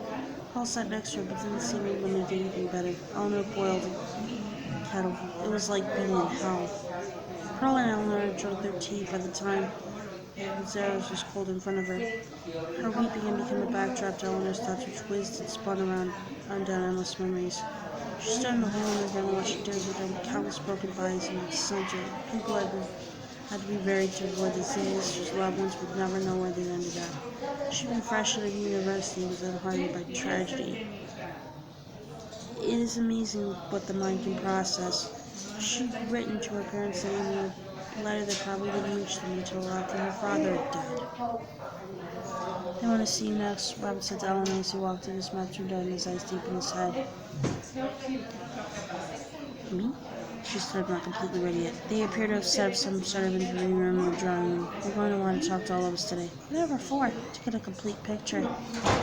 Paul sat next to her, but didn't seem able to do anything better. Eleanor boiled kettle. It was like being in hell. Pearl and Eleanor drank their tea by the time Zara's was cold in front of her. Her weeping had become a backdrop to Eleanor's thoughts, which whizzed and spun around down endless memories. She stood in the hall and wondered what she did with them, countless broken bodies in the center. People had to be buried to avoid the disease whose loved ones would never know where they ended up. She'd been fresh out of university and was unhardened by tragedy. It is amazing what the mind can process. She'd written to her parents saying in a letter that probably didn't reach them until after her father had died. I want to see you next, Robert said to Eleanor as he walked in, his mouth turned down and his eyes deep in his head. Me? She said, not completely ready yet. They appeared to have set up some sort of interview room in the drawing room. We're going to want to talk to all of us today. Whatever for? To get a complete picture.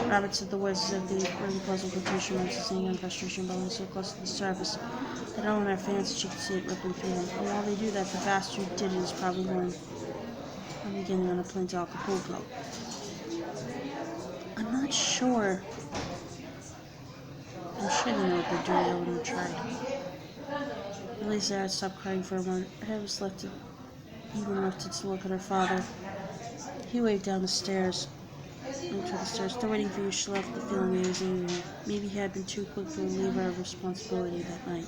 Robert said the words as if they were in puzzle quotation marks, his anger and frustration bubbling so close to the surface that Eleanor fancied she could see it rippling through them. And while they do that, the bastard who did it is probably beginning on a plane to Acapulco. I'm not sure. I'm sure they know what they're doing, Eleanor tried. At least Zara stopped crying for a moment. Her head was lifted to look at her father. He waved down the stairs. Still waiting for you, she left the feeling that he was angry. Maybe he had been too quick to relieve her of responsibility that night.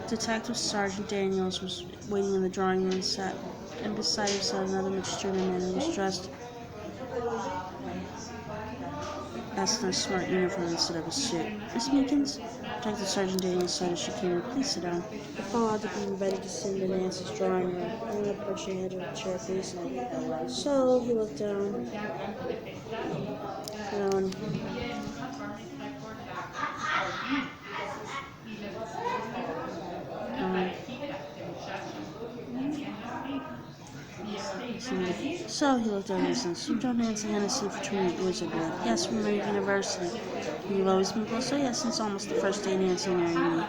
Detective Sergeant Daniels was waiting in the drawing room and beside him sat another much sterner man who was dressed That's not a smart uniform instead of a suit. Miss Meekins? Detective Sergeant Daniels said as she came in. Please sit down. The fellow had to be invited to sit in Nancy's drawing room. Eleanor perched her head in a chair facing him. So he looked down. So he looked at us and said, "You've known Nancy Hennessy for 28 years, I believe." "Yes, from our university." "You've always been close?" "Oh, yes, since almost the first day Nancy married me."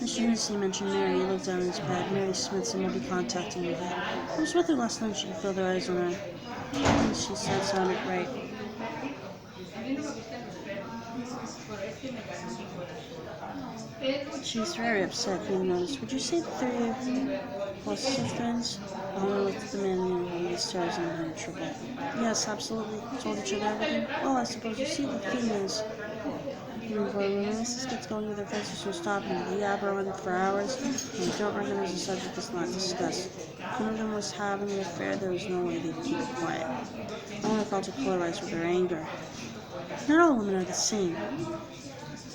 Mr. Hennessy mentioned Mary. He looked down at his pad. "Mary Smithson will be contacting you." "I was with her last night." She filled her eyes on her. And she said sounded right. She's very upset, he noticed. "Would you say the three of you are friends?" Eleanor looked at the man in uniform. His stars and her trouble. "Yes, absolutely." Told each other everything. "Well, I suppose you see the thing is, when Mrs. gets going with her friends, there's no stopping her. They yabber on for hours, and don't recognize the subject that's not discussed. If one of them was having an affair, there was no way they'd keep it quiet." Eleanor felt her polarized with her anger. "Not all women are the same."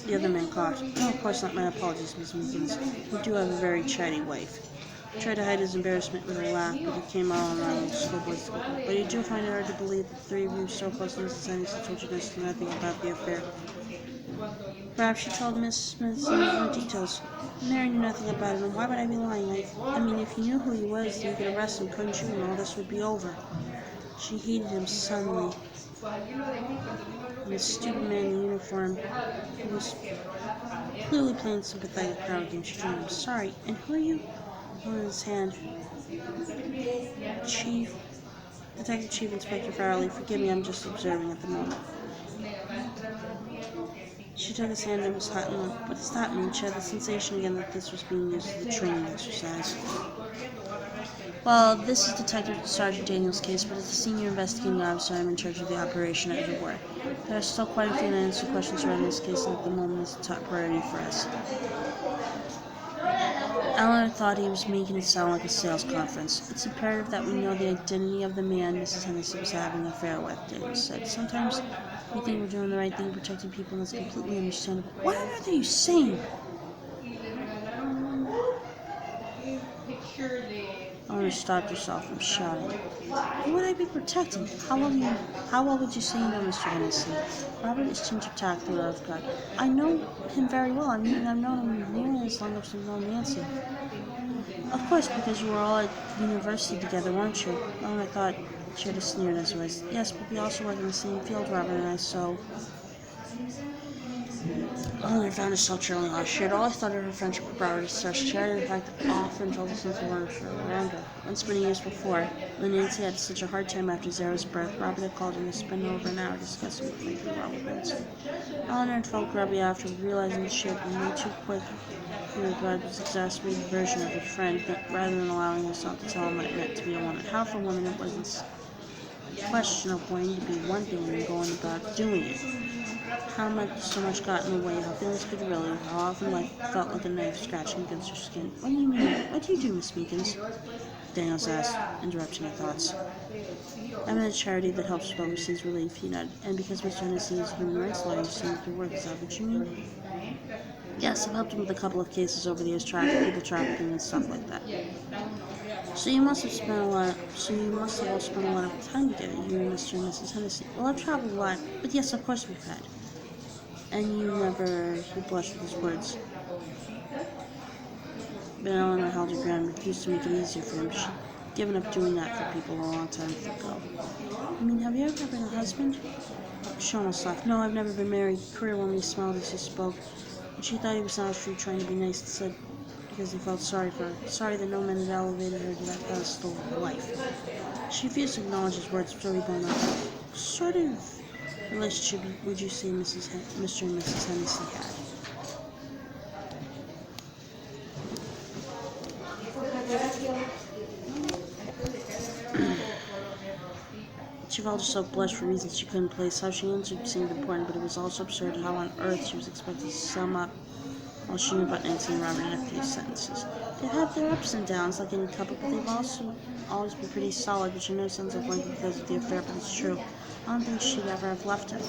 The other man coughed. "No, of course not. My apologies, Miss Meekins. You do have a very chatty wife." He tried to hide his embarrassment with a laugh, but it came out on But you do find it hard to believe that the three of you so close to Mrs. Hennessy told you nothing about the affair. Perhaps she told Miss Smith some of the details. Mary knew nothing about it, and why would I be lying? I mean, if you knew who he was, you could arrest him, couldn't you? And all this would be over. She hated him suddenly. And the stupid man in uniform, who was clearly playing sympathetic crowd game. She told him, "Sorry, and who are you?" On his hand. "Chief, Detective Chief Inspector Farrelly. Forgive me, I'm just observing at the moment." She took his hand and was hot and limp. "What does that mean?" She had the sensation again that this was being used as a training exercise. "Well, this is Detective Sergeant Daniels' case, but as a senior investigating officer, I'm in charge of the operation, as it were. There are still quite a few unanswered questions around this case, and at the moment it's a top priority for us." Eleanor thought he was making it sound like a sales conference. "It's imperative that we know the identity of the man Mrs. Hennessy was having an affair with," Daniels said. "Sometimes we think we're doing the right thing, protecting people, and that's completely understandable." "What on earth are you saying?" Eleanor stopped herself from shouting. "Who would I be protecting? How well would you say you know Mr. Hennessy?" Robert exchanged a tact through of God. "I know him very well. I've known him nearly as long as I've known Nancy." "Of course, because you were all at university together, weren't you?" Eleanor thought she had a sneer in his voice. "Yes, but we also work in the same field, Robert and I, so..." Eleanor found herself trailing off. She had always thought of her friendship with Robert as such. She had, in fact, often felt a sense of ownership around her. Once, many years before, when Nancy had such a hard time after Zara's birth, Robert had called her to spend over an hour discussing what might be wrong with Nancy. Eleanor had felt grubby after, realizing that she had been way too quick with Robert's exacerbated version of her friend, rather than allowing herself to tell him what it meant to be a woman. How, for a woman, it wasn't a question of wanting to be one thing and going about doing it. How so much got in the way, how feelings could really, how often life felt like a knife scratching against her skin. "What do you mean? What do you do, Miss Meekins?" Daniels asked, interrupting her thoughts. "I'm in a charity that helps with overseas relief," he nodded. "And because Mr. Hennessy is a human rights lawyer, you seem to work. Is that what you mean?" "Yes, I've helped him with a couple of cases over the years, people trafficking and stuff like that." So you must have all spent a lot of time together, you and Mr. and Mrs. Hennessy." "Well, I've traveled a lot, but yes, of course we've had." "And you never..." He blushed with his words. But Eleanor held her ground, refused to make it easier for him. She'd given up doing that for people a long time ago. "I mean, have you ever been a husband?" She almost laughed. "No, I've never been married." The career woman smiled as he spoke, and she thought he was not truly trying to be nice, and said, because he felt sorry for her, sorry that no man had elevated her to that pedestal of life. She refused to acknowledge his words, but already blown up. "What sort of relationship would you say Mr. and Mrs. Hennessy had?" She felt herself blush for reasons she couldn't place. How she answered seemed important, but it was also absurd how on earth she was expected to sum up all she knew about Nancy and Robert in a few sentences. "They've had their ups and downs, like any couple, but they've also always been pretty solid, which in no sense of blanket because of the affair, but it's true. I don't think she'd ever have left him."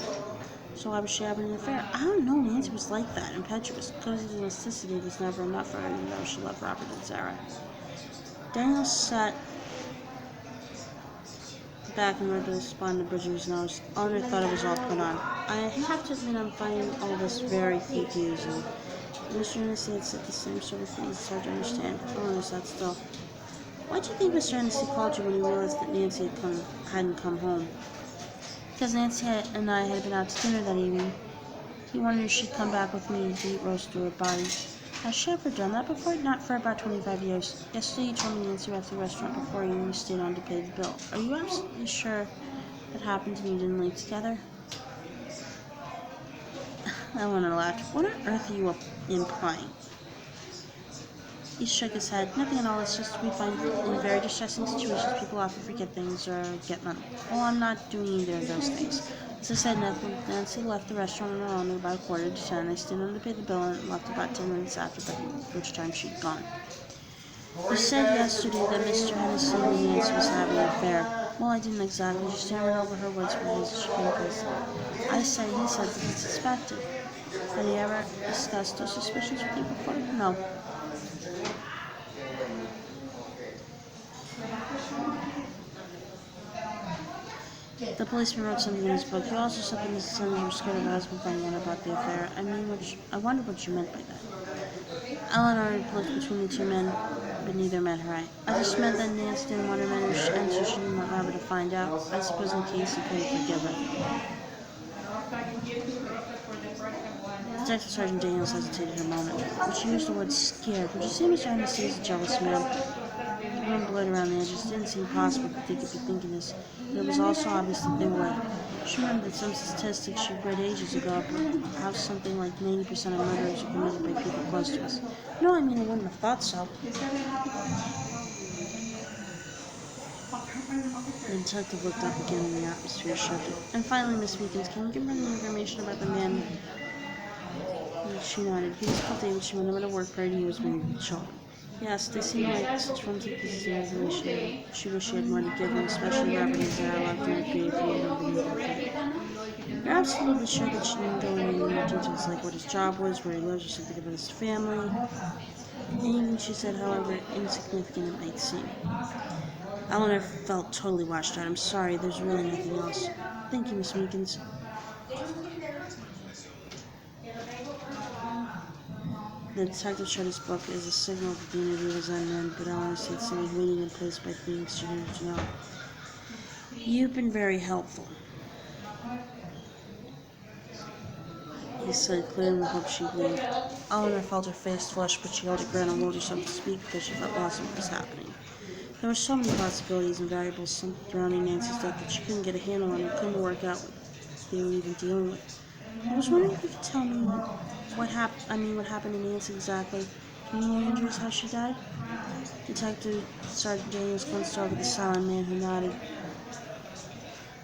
So why was she having an affair? I don't know, Nancy was like that, impetuous. Cozy domesticity was never enough for her, even though she loved Robert and Sarah. Daniel sat back and read the respond to Bridget's nose. Eleanor thought it was all put on. I have to admit I'm finding all this very confusing. Mr. Hennessy had said the same sort of things. It's hard to understand. Eleanor sat still. Why do you think Mr. Hennessy called you when he realized that Nancy hadn't come home? Because Nancy and I had been out to dinner that evening. He wondered if she'd come back with me to eat roast through her body. Has she ever done that before? Not for about 25 years. Yesterday you told me Nancy left the restaurant before you and you stayed on to pay the bill. Are you absolutely sure that happened and you didn't leave together? Eleanor laughed. What on earth are you implying? He shook his head. Nothing at all. It's just we find in very distressing situations people often forget things or get mental. Well, I'm not doing either of those things. As I said, Nancy left the restaurant on her own at about 9:45. I stayed on to pay the bill and left about 10 minutes after, by which time she'd gone. You said yesterday that Mr. Hennessy and Nancy was having an affair. Well, I didn't exactly. Just staring over her words with his fingers. He said that he suspected. Had he ever discussed those suspicions with you before? No. The policeman wrote something in his book. He also said that Mrs. Eleanor was scared of her husband finding out about the affair. I wondered what you meant by that. Eleanor looked between the two men, but neither met her eye. I just meant that Nancy didn't want her men and she didn't want Robert to find out. I suppose in case he couldn't forgive her. Detective Sergeant Daniels hesitated a moment, but she used the word scared. Would you say Mr. Hennessy is a jealous man? The room blurred around the edges. It didn't seem possible that they could be thinking this, but it was also obvious that they were. She remembered that some statistics she'd read ages ago about how something like 90% of murders are committed by people close to us. No, I wouldn't have thought so. The detective looked up again and the atmosphere shifted. And finally, Miss Weekins, can you give me any information about the man? She nodded. He was called David. She went over to work party. He was married with children. Yes, they seemed like such flimsy pieces of information. She wished she had more to give them, especially Robert and Sarah loved him and created for him. You're absolutely sure that she didn't go into any more details, like what his job was, where he lives, or something about his family. Anything she said, however insignificant it might seem. Eleanor felt totally washed out. I'm sorry, there's really nothing else. Thank you, Miss Meekins. The detective shut his book as a signal that the interview was on end, but Eleanor said something waiting in place by things she needed to know. You've been very helpful, he said, clearly with hope she believed. Eleanor felt her face flush, but she held her ground and willed herself to speak because she felt lost in what was happening. There were so many possibilities and variables surrounding Nancy's death that she couldn't get a handle on and couldn't work out what they were even dealing with. I was wondering if you could tell me what happened to Nancy exactly. Do you know any injuries, how she died? Detective Sergeant Daniels glanced over the silent man who nodded.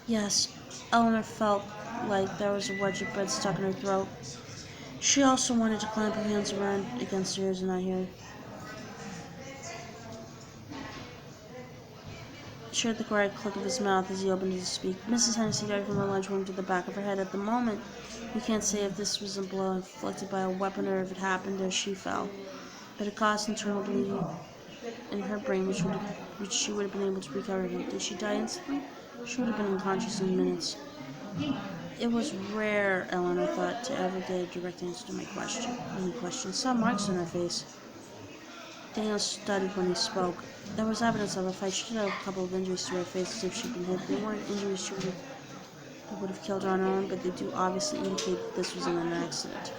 Yes, Eleanor felt like there was a wedge of bread stuck in her throat. She also wanted to clamp her hands around against her ears and not hear. She heard the quiet click of his mouth as he opened it to speak. Mrs. Hennessy died from her lunch wound to the back of her head. At the moment, we can't say if this was a blow inflicted by a weapon or if it happened as she fell. But it caused internal bleeding in her brain, which she would have been able to recover from. Did she die instantly? She would have been unconscious in minutes. It was rare, Eleanor thought, to ever get a direct answer to my question. Any question? Saw marks on her face. Daniel studied when he spoke. There was evidence of a fight. She did have a couple of injuries to her face as if she'd been hit. They weren't injuries that would have killed her on her own, but they do obviously indicate that this was in an accident.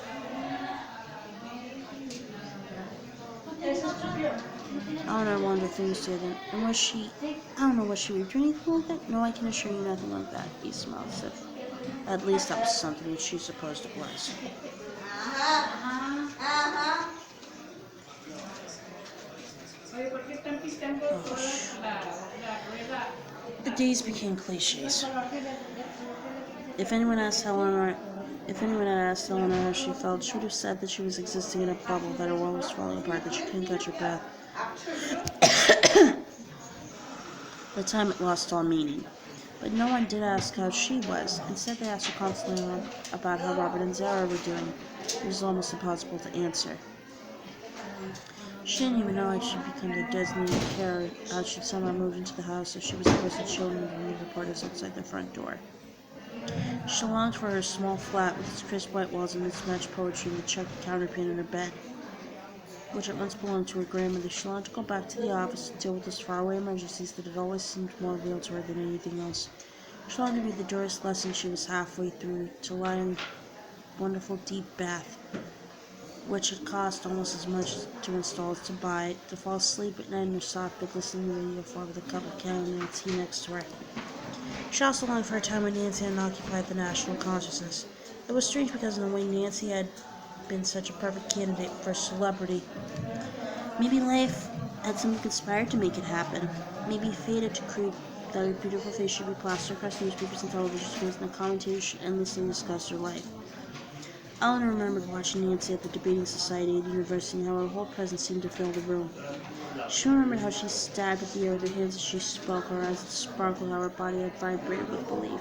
Eleanor wanted her fingers to them. And was she, raped or anything like that? No, I can assure you nothing like that, he smiled as if at least that was something that she supposed it was. The days became cliches. If anyone had asked Eleanor how she felt, she would have said that she was existing in a bubble, that her world was falling apart, that she couldn't catch her breath. By the time it lost all meaning. But no one did ask how she was. Instead, they asked her constantly about how Robert and Zara were doing. It was almost impossible to answer. She didn't even know how she'd become the designated carer, how she'd somehow moved into the house, so she was the person children would meet reporters outside their front door. She longed for her small flat with its crisp white walls and its matched poetry and the checked counterpane in her bed, which had once belonged to her grandmother. She longed to go back to the office and deal with those faraway emergencies that had always seemed more real to her than anything else. She longed to be the durest lesson she was halfway through, to lie in a wonderful deep bath, which had cost almost as much to install as to buy it, to fall asleep at night in her soft but glistening radio floor with a cup of chamomile tea next to her. She also longed for a time when Nancy hadn't occupied the national consciousness. It was strange because in a way Nancy had been such a perfect candidate for celebrity. Maybe life had somehow conspired to make it happen. Maybe fate had decreed that her beautiful face should be plastered across newspapers and television screens, and the commentators should endlessly discuss her life. Eleanor remembered watching Nancy at the debating society at university and how her whole presence seemed to fill the room. She remembered how she stabbed at the air with her hands as she spoke, her eyes sparkled, how her body had vibrated with belief.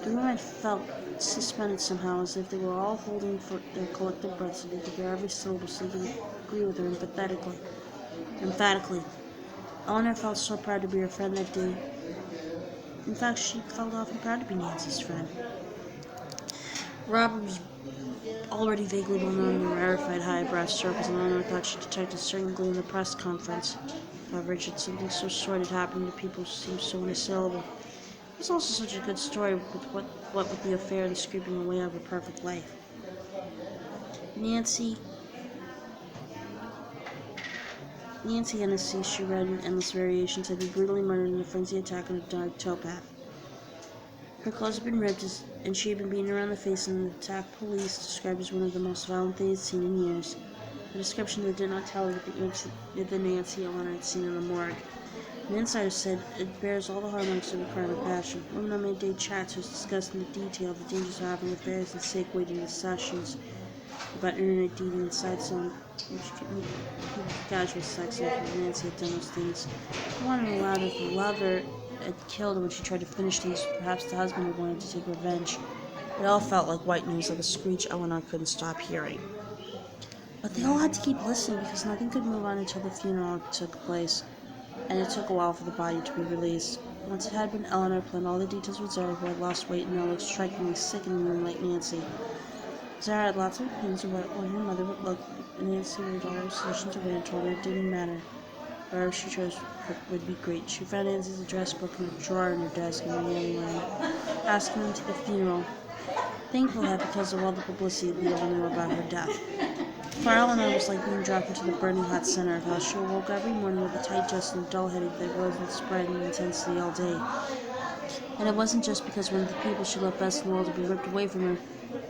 The room had felt suspended somehow, as if they were all holding for their collective breath so they could hear every syllable, so they could agree with her emphatically. Eleanor felt so proud to be her friend that day. In fact, she felt awfully proud to be Nancy's friend. Robert was already vaguely well known in the rarefied high-brow circles, and Eleanor thought she detected a certain glee in the press conference coverage that something so sordid happening to people who seemed so unassailable. It was also such a good story with what with the affair and the scraping away of a perfect life. Nancy Hennessy, she read in endless variations, had been brutally murdered in a frenzied attack on a dark towpath. Her clothes had been ripped, and she had been beaten around the face in an attack police described as one of the most violent they had seen in years. A description that did not tally with the Nancy Eleanor had seen in the morgue. An insider said it bears all the hallmarks of a crime of passion. Women on midday chats was discussed in detail the dangers of having affairs and safe waiting discussions about internet dating and side selling, which could make people casual sex after Nancy had done those things. No one allowed if the lover had killed her when she tried to finish things. Perhaps the husband had wanted to take revenge. It all felt like white noise, like a screech Eleanor couldn't stop hearing. But they all had to keep listening because nothing could move on until the funeral took place, and it took a while for the body to be released. Once it had been, Eleanor planned all the details with Zara, who had lost weight and now looked strikingly sickeningly like Nancy. Zara had lots of opinions about what her mother would look like, and Nancy made all her decisions away and told her it didn't matter. Whatever she chose would be great. She found Nancy's address book in a drawer in her desk and began learning, asking them to the funeral, thankful that because of all the publicity, they never knew about her death. For Eleanor was like being dropped into the burning hot center of hell. She awoke every morning with a tight chest and a dull headache that rose with spread and intensity all day. And it wasn't just because one of the people she loved best in the world had been ripped away from her,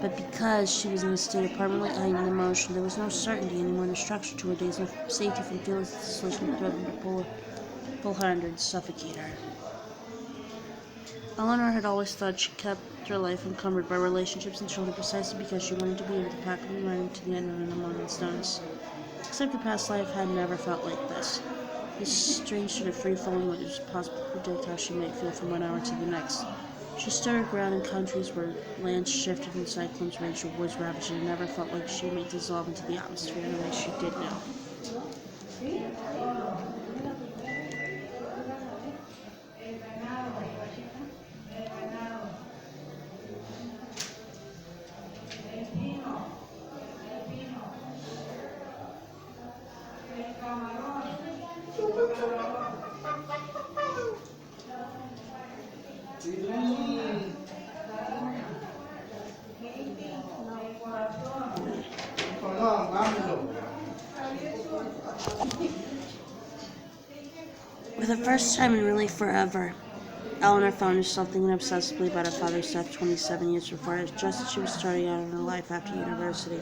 but because she was in a state of permanently heightened emotion. There was no certainty anymore, no structure to her days, no safety from feelings that solution threatened to pull her under and suffocate her. Eleanor had always thought she kept her life encumbered by relationships and children precisely because she wanted to be able to pack them right to the end on a moment's notice. Except her past life had never felt like this. This strange sort of free-flowing when it was possible to predict how she might feel from one hour to the next. She stood her ground in countries where lands shifted and cyclones raged or woods ravaged, and it never felt like she might dissolve into the atmosphere in the way she did now. For the first time in really forever, Eleanor found herself thinking obsessively about her father's death 27 years before, just as she was starting out in her life after university.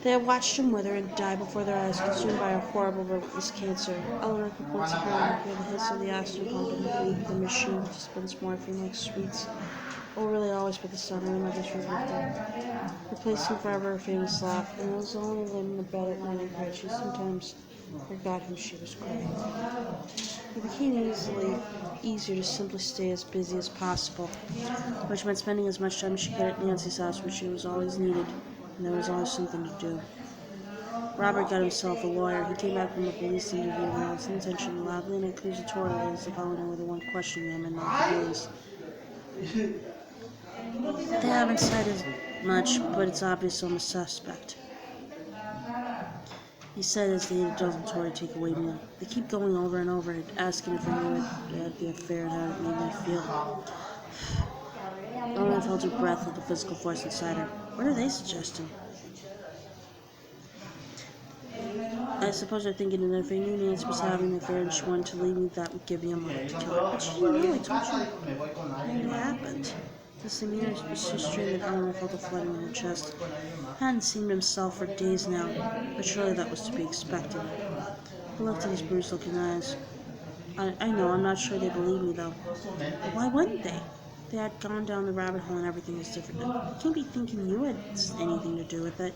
They had watched him wither and die before their eyes, consumed by a horrible, relentless cancer. Eleanor could once again hear the hiss of the acid pump and the beat of the machine to dispense morphine like sweets. Really always but the sound of her mother's replacing forever her famous laugh, and it was only laying in the bed at night and cried. She sometimes forgot who she was crying to. It became easier to simply stay as busy as possible, which meant spending as much time as she could at Nancy's house, where she was always needed, and there was always something to do. Robert got himself a lawyer. He came back from a police interview and announced his intention loudly and accusatorially, as if Eleanor were the one questioning him and not the police. They haven't said as much, but it's obvious I'm a suspect, he said as they ate a desultory takeaway meal. They keep going over and over, asking if I knew at the affair and how it made me feel. Eleanor held her breath like a physical force inside her. What are they suggesting? I suppose they're thinking that if I knew Nancy was having an affair and she wanted to leave me, that would give me a motive to kill her. But she didn't know. I told you. It happened. The demeanor was so strained that Eleanor felt a flooding in her chest. He hadn't seen himself for days now, but surely that was to be expected. He looked at his bruised-looking eyes. I know, I'm not sure they believe me, though. But why wouldn't they? They had gone down the rabbit hole and everything was different. You can't be thinking you had anything to do with it.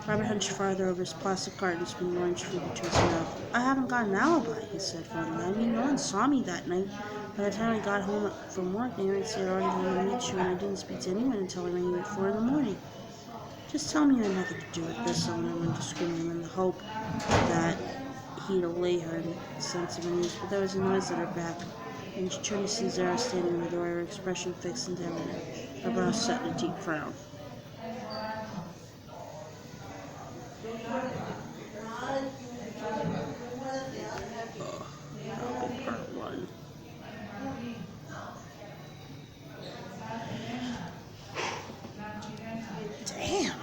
Robert hunched farther over his plastic carton, spinning orange fruit into his mouth. I haven't got an alibi, he said finally. I mean, no one saw me that night. By the time I got home from work, Nancy had already gone to meet you, and I didn't speak to anyone until I rang you at 4 in the morning. Just tell me you had nothing to do with this, Eleanor went to screaming in the hope that he'd allay her sense of unease, but there was a noise at her back, and she turned to see Zara standing in the door, her expression fixed and down, her brows set in a deep frown. That'll be part 1. Damn!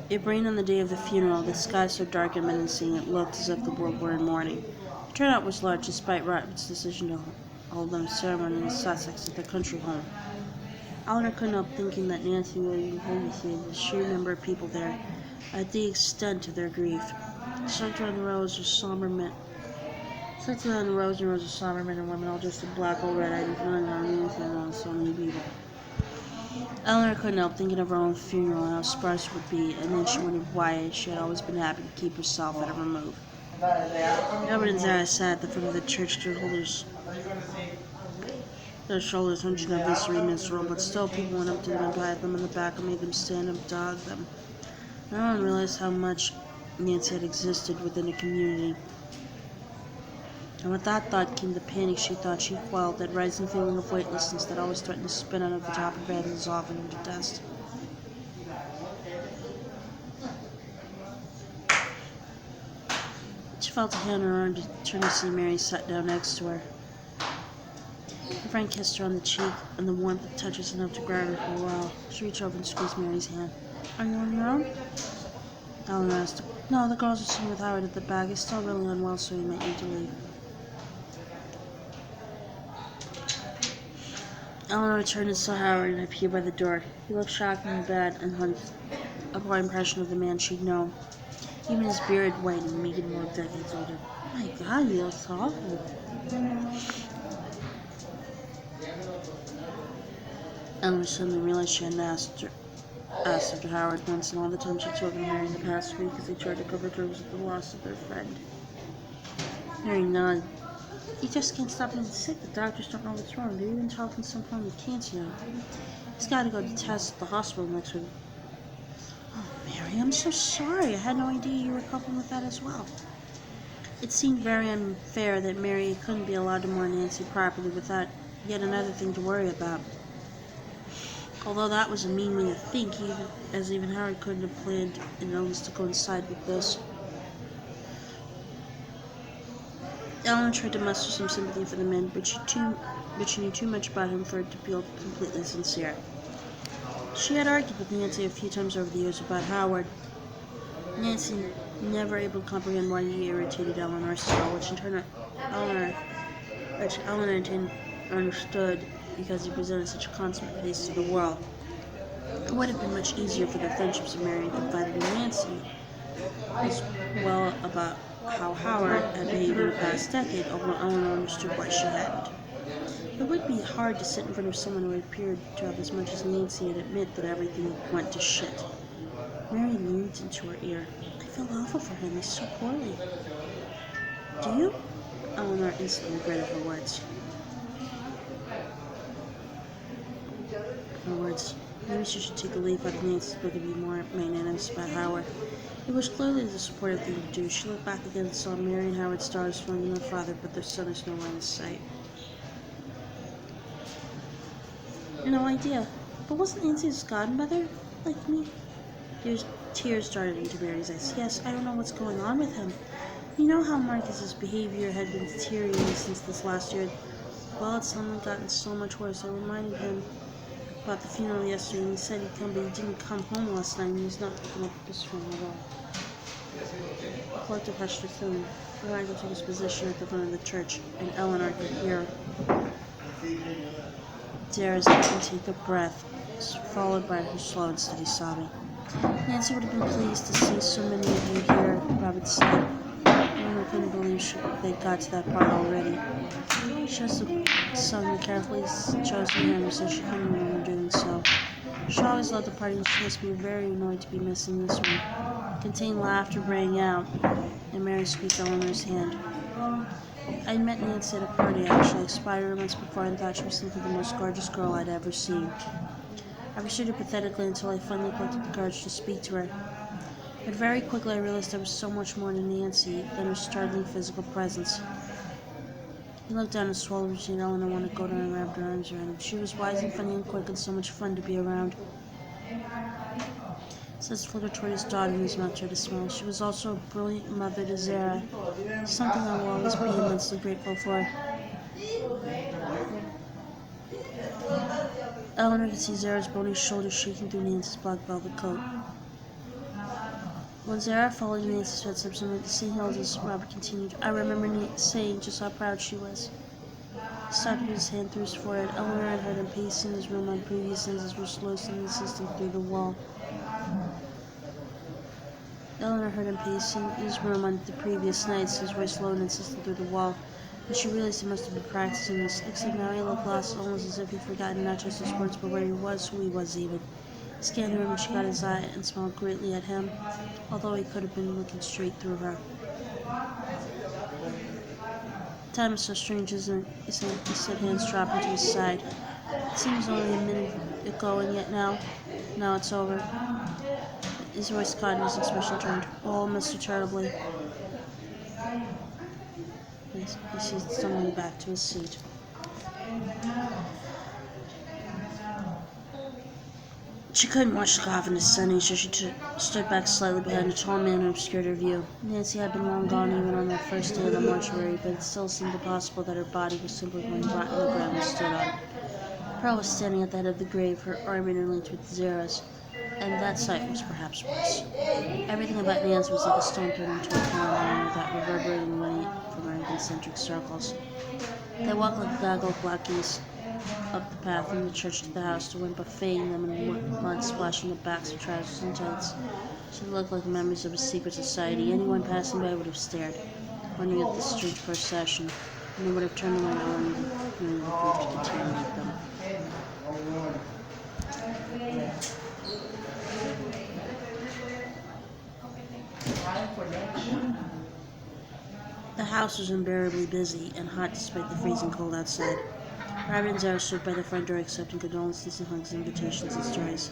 It rained on the day of the funeral, the sky so dark and menacing it looked as if the world were in mourning. The turnout was large, despite Robert's decision to hold a ceremony in Sussex at their country home. Eleanor couldn't help thinking that Nancy would be witnessing the sheer number of people there, at the extent of their grief. Centered on the rows of somber men. Centered on the rows and rows of somber men and women, all dressed in black or red, and feeling on Nancy and on so many people. Eleanor couldn't help thinking of her own funeral and how sparse it would be, and then she wondered why she had always been happy to keep herself at a remove. Robert and Zara sat at the foot of the church, their shoulders hunching up this minstrel, but still people went up to them and patted them on the back and made them stand up, dog them. No one realized how much Nancy had existed within a community. And with that thought came the panic she thought she quelled, that rising feeling of weightlessness that always threatened to spin out of the top of her head and dissolve into dust. She felt a hand on her arm to turn to see Mary sat down next to her. Her friend kissed her on the cheek, and the warmth of touch was enough to grab her for a while. She reached over and squeezed Mary's hand. Are you on your own? Eleanor asked. No, the girls are sitting with Howard at the back. He's still really unwell, so he might need to leave. Eleanor returned and saw Howard and appeared by the door. He looked shockingly bad and had a poor impression of the man she'd known. Even his beard whitened, making him look decades older. My God, he looks awful. Eleanor suddenly realized she hadn't asked after Howard once in all the time she'd spoken to Mary in the past week as they tried to cover terms with the loss of their friend. Mary nodded. He just can't stop being sick. The doctors don't know what's wrong. They're even talking some form of cancer now. He's got to go to tests at the hospital next week. Oh, Mary, I'm so sorry. I had no idea you were coping with that as well. It seemed very unfair that Mary couldn't be allowed to mourn Nancy properly without yet another thing to worry about. Although that was a mean way to think, even Howard couldn't have planned an illness to coincide with this. Eleanor tried to muster some sympathy for the man, but she knew too much about him for it to feel completely sincere. She had argued with Nancy a few times over the years about Howard. Nancy never able to comprehend why he irritated Eleanor so, which in turn Eleanor understood because he presented such a consummate face to the world. It would have been much easier for their friendships to marry and confided in Nancy as well about how Howard had behaved in the past decade, although Eleanor understood why she hadn't. It would be hard to sit in front of someone who appeared to have as much as Nancy and admit that everything went to shit. Mary leaned into her ear. I feel awful for him. He's so poorly. Do you? Eleanor instantly regretted her words. Maybe she should take a leaf out of Nancy's book and be more magnanimous about Howard. It was clearly the supportive thing to do. She looked back again and saw Mary and Howard's daughters finding their father, but their son is nowhere in sight. No idea. But wasn't Nancy's godmother like me? Tears darted into Mary's eyes. Yes, I don't know what's going on with him. You know how Marcus's behavior had been deteriorating since this last year. Well, it's suddenly gotten so much worse. I reminded him about the funeral yesterday, and he said he'd come, but he didn't come home last night, and he's not picking up this funeral at all. The collector hushed her tone. Michael took his position at the front of the church, and Eleanor could hear Sarah's take a breath, followed by her slow and steady sobbing. Nancy would have been pleased to see so many of you here, Robert said. Eleanor couldn't believe they'd got to that part already. She must have sung the carefully chosen hymn, so she couldn't remember doing so. She always loved the party, and she must be very annoyed to be missing this one. Contained laughter rang out, and Mary squeezed Eleanor's hand. I'd met Nancy at a party, actually. I spied her months before and thought she was simply the most gorgeous girl I'd ever seen. I pursued her pathetically until I finally collected the courage to speak to her. But very quickly I realized there was so much more to Nancy than her startling physical presence. He looked down and swallowed between Eleanor wanted to go down and wrapped her arms around him. She was wise and funny and quick and so much fun to be around. His flickered toward his daughter and his mouth tried to smile. She was also a brilliant mother to Zara, something I will always be immensely grateful for. Eleanor could see Zara's bony shoulders shaking through Nancy's black velvet coat. When Zara followed Nancy's footsteps and went to St. Hilda's, Robert continued, I remember saying just how proud she was. He stopped with his hand through his forehead. Eleanor had heard him pacing his room on previous nights as were slow and insistent through the wall. Eleanor heard him pacing his room on the previous nights, his voice low and insistent through the wall, and she realized he must have been practicing this, except now he looked lost, almost as if he'd forgotten not just his words, but where he was, who he was even. He scanned the room and she got his eye and smiled greatly at him, although he could have been looking straight through her. Time is so strange, isn't it? He said, hands dropping to his side. It seems only a minute ago, and yet now it's over. His voice caught and his expression turned. Oh, Mr. Terribly. He seized stumbling back to his seat. She couldn't watch the coffin descending, so she stood back slightly behind a tall man who obscured her view. Nancy had been long gone even on that first day of the mortuary, but it still seemed impossible that her body was simply going to rot in the ground and stood on. Pearl was standing at the head of the grave, her arm interlinked with Zara's, and that sight was perhaps worse. Everything about Nancy was like a stone turned into a pond without reverberating light from her concentric circles. They walked like goggled black geese up the path from the church to the house, the wind buffeting them and mud splashing the backs of trousers and tights. She looked like memories of a secret society. Anyone passing by would have stared, wondering at the strange procession, and they would have turned away no one even the proof to contaminate them. The house was unbearably busy and hot despite the freezing cold outside. Robert and Zara stood by the front door accepting condolences and hugs, invitations and stories.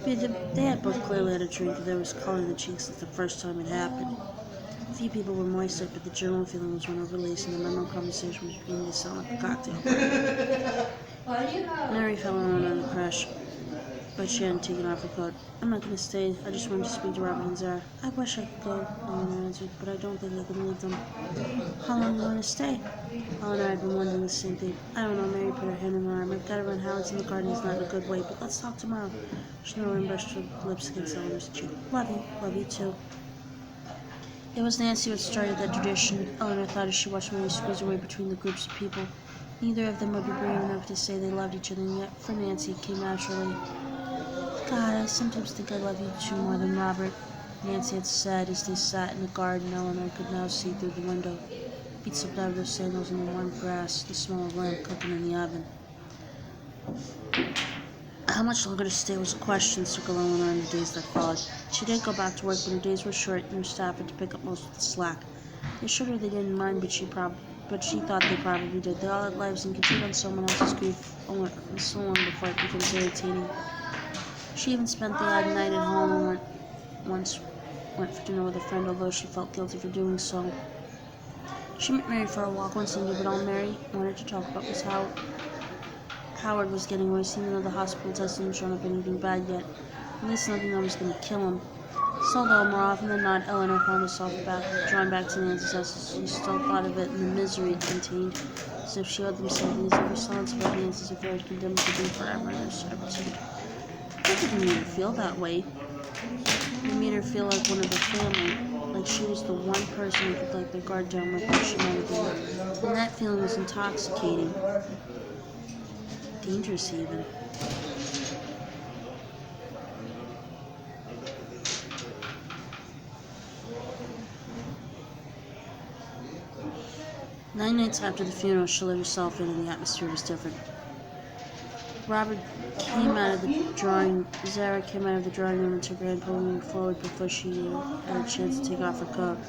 They had both clearly had a drink, and there was color in the cheeks like the first time it happened. A few people were moist-eyed, but the general feeling was one of release, and the memorable conversation was beginning to sound like a cocktail. Mary fell on the crush, but she hadn't taken off her coat. I'm not going to stay. I just wanted to speak to Robert and Zara. I wish I could go, Eleanor answered, but I don't think I can leave them. How long do you want to stay? Eleanor had been wondering the same thing. I don't know. Mary put her hand in her arm. I've got to run. Howard's in the garden. He's not in a good way, but let's talk tomorrow. She knew and brushed her lips against Eleanor's cheek. Love you. Love you too. It was Nancy who had started that tradition. Eleanor thought as she watched Mary squeeze her way between the groups of people. Neither of them would be brave enough to say they loved each other, and yet for Nancy it came naturally. God, I sometimes think I love you too more than Robert, Nancy had said as they sat in the garden. Eleanor could now see through the window. Feet slipped out of their sandals in the warm grass, the smell of lamb cooking in the oven. How much longer to stay was a question circled Eleanor in the days that followed. She did go back to work, but her days were short, and her staff had to pick up most of the slack. They assured her they didn't mind, but she thought they probably did. They all had lives and could take on someone else's grief so long before it becomes irritating. She even spent the odd night at home and once went for dinner with a friend, although she felt guilty for doing so. She met Mary for a walk one Sunday, but all Mary wanted to talk about was how Howard was getting worse, even though the hospital test hadn't shown up anything bad yet. At least nothing that was going to kill him. So, though, more often than not, Eleanor found herself drawn back to Nancy's house as she still thought of it and the misery it contained, as if she owed them something, as if her silence about Nancy's affair had condemned her to be forever in their servitude. It didn't make her feel that way. It made her feel like one of the family, like she was the one person who could let their guard down like she might have been. And that feeling was intoxicating. Dangerous even. Nine nights after the funeral, she let herself in and the atmosphere was different. Zara came out of the drawing room and took her hand, pulling her forward before she had a chance to take off her coat.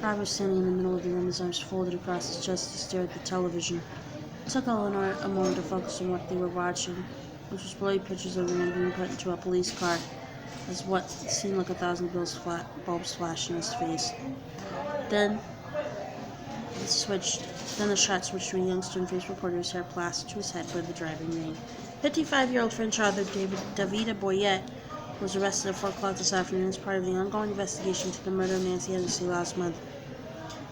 Robert was standing in the middle of the room, his arms folded across his chest to stare at the television. It took Eleanor a moment to focus on what they were watching, which was blurry pictures of a man being put into a police car, as what seemed like 1,000 bulbs flashed in his face. Then the shot switched to a young stone-faced reporter whose hair plastered to his head by the driving rain. 55-year-old French author Davida Boyette was arrested at 4 o'clock this afternoon as part of the ongoing investigation into the murder of Nancy Hennessy last month.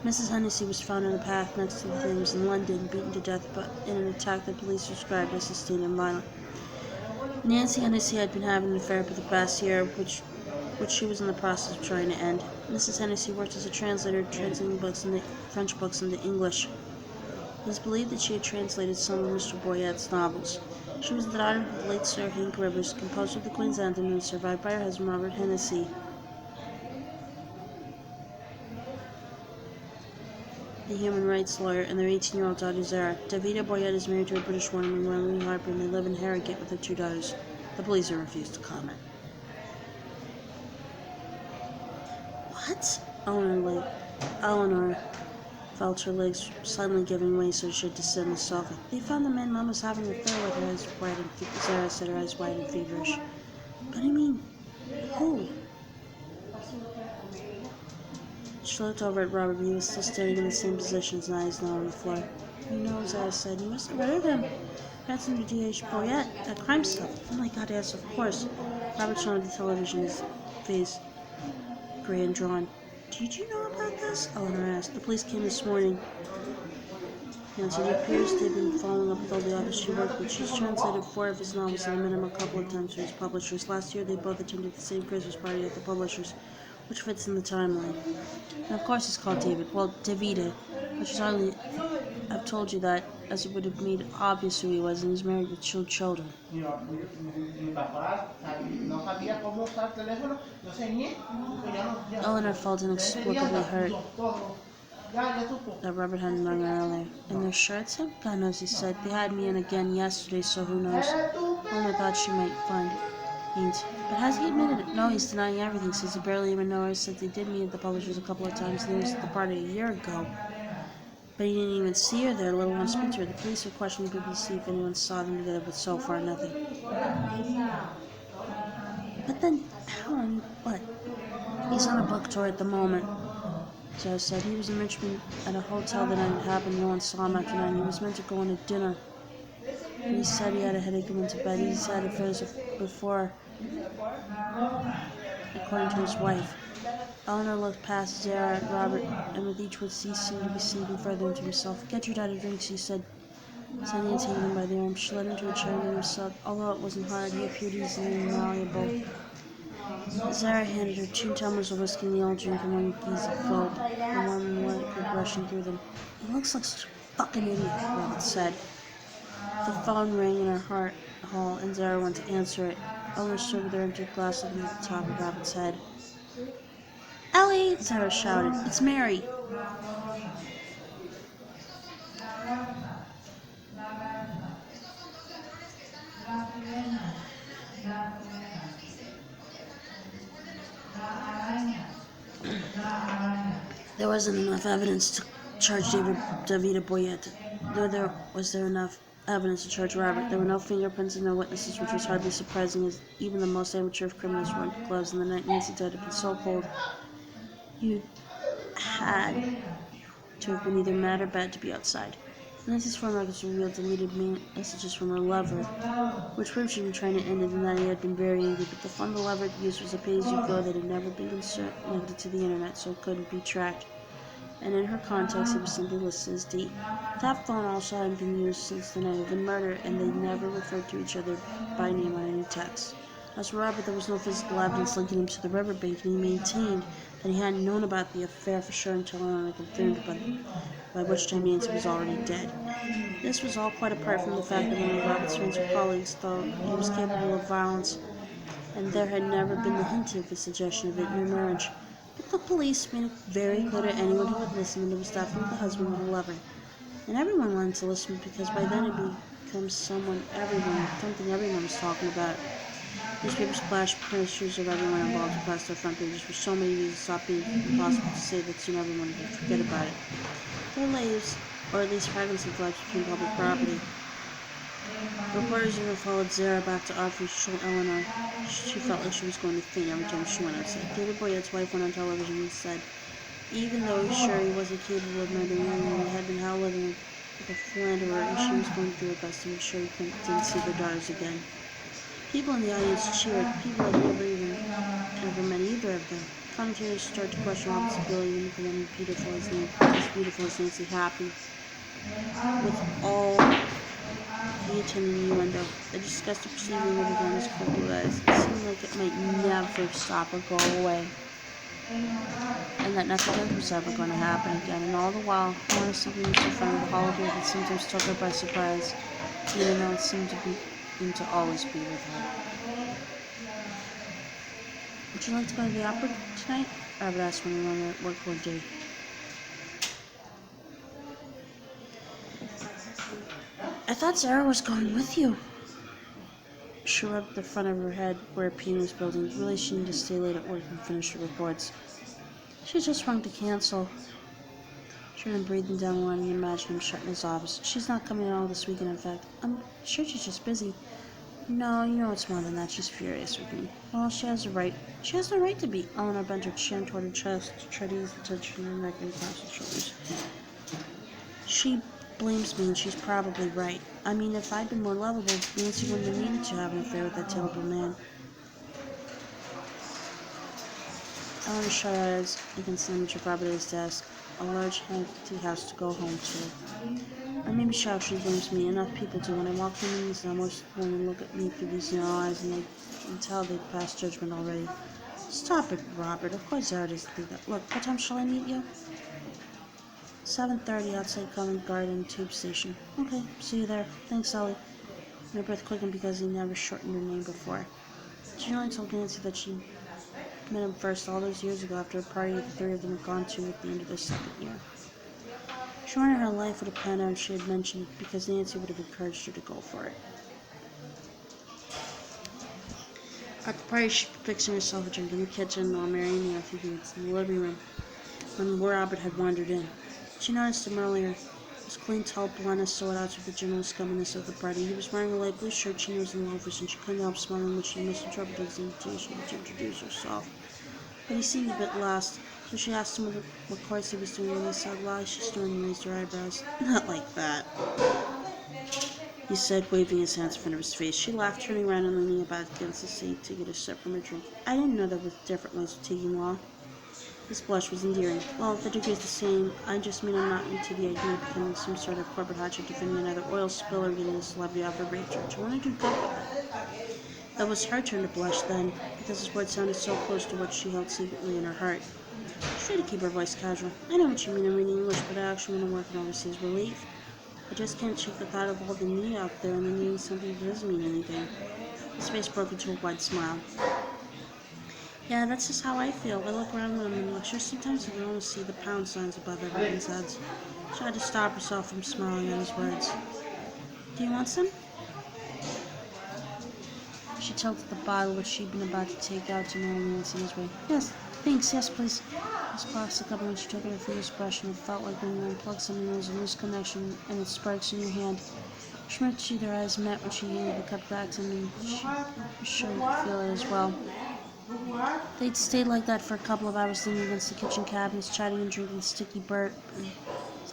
Mrs. Hennessy was found in a path next to the Thames in London, beaten to death in an attack that police described as sustained and violent. Nancy Hennessy had been having an affair for the past year, which she was in the process of trying to end. Mrs. Hennessy worked as a translator, translating French books into English. It is believed that she had translated some of Mr. Boyette's novels. She was the daughter of the late Sir Hank Rivers, composer of the Queen's Anthem, and was survived by her husband Robert Hennessy. The human rights lawyer, and their 18-year-old daughter Zara. Davida Boyette is married to a British woman named Emily Harper, and they live in Harrogate with their 2 daughters. The police have refused to comment. What? Eleanor felt her legs suddenly giving way, so she had to sit on the sofa. They found the man Mom was having an affair with, her eyes wide and Zara said, her eyes wide and feverish. But I mean, who? She looked over at Robert, but he was still standing in the same position, his eyes now on the floor. You know, Zara said, you must have heard of him. That's under D.H. Boyette, that crime stuff. Oh my God, yes, of course. Robert turned to the television, his face gray and drawn. Did you know about this? Eleanor asked. The police came this morning. Nancy, it appears they've been following up with all the authors she worked with. She's translated 4 of his novels and met him a couple of times to his publishers. Last year, they both attended the same Christmas party at the publishers, which fits in the timeline. And of course, he's called David. Well, Davida, which is I've told you that, as it would have made obvious who he was, and he's married with 2 children. Eleanor felt inexplicably hurt that Robert hadn't rung her earlier. And they're sure it's him? God knows, he said. They had me in again yesterday, so who knows? Eleanor thought she might find means. But has he admitted it? No, he's denying everything. Says he barely even knows her. Says they did meet at the publishers a couple of times, and he was at the party a year ago. But he didn't even see her there, let alone speak to her. The police are questioning people to see if anyone saw them together, but so far nothing. But then, how on what? He's on a book tour at the moment, Joe said. He was in Richmond at a hotel the night it happened. No one saw him after 9. He was meant to go on a dinner. But he said he had a headache and went to bed. He's had affairs before, according to his wife. Eleanor looked past Zara at Robert, and with each word he seemed to be sinking further into himself. Get your dad a drink, she said, sending and taking him by the arm. She led him to a chair and himself. Although it wasn't hard, he appeared easily and malleable. Zara handed her 2 tumblers of whiskey and the old drink, and one easy filled, the warm liquid rushing through them. He looks like such a fucking idiot, Robert said. The phone rang in her hall, and Zara went to answer it. Eleanor stood with her empty glass looking at the top of Robert's head. Ellie! Zara shouted. It's Mary! There wasn't enough evidence to charge Davida Boyette. Was there enough evidence to charge Robert. There were no fingerprints and no witnesses, which was hardly surprising, as even the most amateur of criminals wore gloves, and the night Nancy died had been so cold. You had to have been either mad or bad to be outside. Nancy's phone records revealed deleted messages from her lover, which proved she'd been trying to end it and that he had been very angry, but the phone the lover had used was a pay-as-you-go that had never been connected to the internet, so it couldn't be tracked. And in her contacts, it was simply listed as D. That phone also hadn't been used since the night of the murder, and they never referred to each other by name on any text. As for Robert, there was no physical evidence linking him to the riverbank, and he maintained that he hadn't known about the affair for sure until Eleanor confirmed it, by which time Nancy was already dead. This was all quite apart from the fact that one of Robert's friends or colleagues thought he was capable of violence, and there had never been the hint of a suggestion of it in their marriage. But the police made it very clear to anyone who would listen that it was definitely the husband or the lover. And everyone wanted to listen because by then it became something everyone was talking about. Newspapers splashed pictures of everyone involved across their front pages for so many reasons it stopped being impossible to say that soon everyone would forget about it. Their lives, or at least fragments of lives, became public property. Reporters even followed Zara back to Audrey to show Eleanor. She felt like she was going to faint every time she went outside. David Boyette's wife went on television and said, even though he was sure he wasn't capable of murdering anyone, he had been held living with a philanderer, and she was going to do her best to make sure he didn't see their daughters again. People in the audience cheered. People had ever met either of them. Commentators started to question Robert's ability to make a woman as beautiful as Nancy happy. With all the attending innuendo, they discussed the perceiving of the gun's cold blue eyes. It seemed like it might never stop or go away, and that nothing good was ever going to happen again. And all the while, Horace being so friendly with the holiday that sometimes took her by surprise, even though it seemed to always be with her. Would you like to go to the opera tonight? Robert asked when he went at work one day. I thought Sarah was going with you. She rubbed the front of her head where a piano was building. Really, she needed to stay late at work and finish her reports. She just rung to cancel. She heard him breathing down the line and imagined him shut in his office. She's not coming at all this weekend, in fact. I'm sure she's just busy. No, you know it's more than that. She's furious with me. Well, she has a right. She has no right to be. Eleanor bent her chin toward her chest to try to ease the tension in her neck and across her shoulders. She blames me, and she's probably right. I mean, if I'd been more lovable, Nancy wouldn't have needed to have an affair with that terrible man. Eleanor shut her eyes against the image of Robert at his desk, a large, empty house to go home to. Or maybe she actually blames me. Enough people do. When I walk in meetings now, most women look at me through these narrow eyes, and they can tell they've passed judgment already. Stop it, Robert. Of course Zara doesn't think that. Look, what time shall I meet you? 7:30 outside Covent Garden Tube Station. Okay, see you there. Thanks, Ellie. Her breath quickened because he never shortened her name before. She only told Nancy that she met him first all those years ago after a party the three of them had gone to at the end of their second year. She wanted her life would have panned out if she had mentioned it, because Nancy would have encouraged her to go for it. At the party, she'd been fixing herself a drink in the kitchen while Mary and Nancy danced in the living room when Robert had wandered in. She noticed him earlier. His clean, tall blondness stood out with the general scumminess of the party. He was wearing a light blue shirt, chinos, and loafers, and she couldn't help smiling when she misinterpreted his invitation to introduce herself. But he seemed a bit lost, so she asked him what course he was doing, and he said, "Why?" She snorted and raised her eyebrows. "Not like that," he said, waving his hands in front of his face. She laughed, turning around and leaning back against the sink to get a sip from her drink. "I didn't know there were different ways of taking law." His blush was endearing. "Well, the degree is the same. I just mean I'm not into the idea of becoming some sort of corporate hotshot defending another oil spill or getting a celebrity off a rape charge. I want to do good with it." That was her turn to blush then, because his words sounded so close to what she held secretly in her heart. She tried to keep her voice casual. "I know what you mean. I'm reading English, but I actually want to work in overseas relief. I just can't shake the thought of holding me out there and then needing something that doesn't mean anything." His face broke into a wide smile. "Yeah, that's just how I feel. I look around when I'm in lectures sometimes and I can only see the pound signs above everyone's heads." She had to stop herself from smiling at his words. "Do you want some?" She tilted the bottle which she'd been about to take out to Mary Nancy his way. Yes, thanks, yes, please. Miss Fox, the cup when she took it, her fingers brushed, and it felt like when you unplug something there's a loose connection and it sparks in your hand. Schmidt's their eyes met when she handed the cup back to me. She was sure you could feel it as well. They'd stayed like that for a couple of hours, leaning against the kitchen cabinets, chatting and drinking sticky burp, and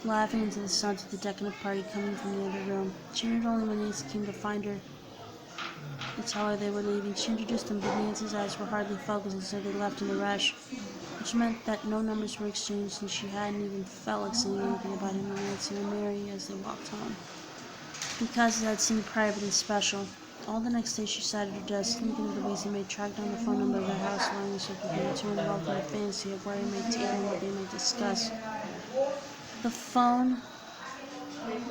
laughing into the sun to the decadent party coming from the other room. She knew only when Nancy came to find her to tell her they were leaving. She introduced them, but Nancy's eyes were hardly focused, and so they left in a rush, which meant that no numbers were exchanged, and she hadn't even felt like saying anything about him and Nancy and Mary as they walked home, because it had seemed private and special. All the next day she sat at her desk, thinking of the ways he might track down the phone number of their house, allowing herself to get too involved in the fantasy of where he might take and what they might discuss. The phone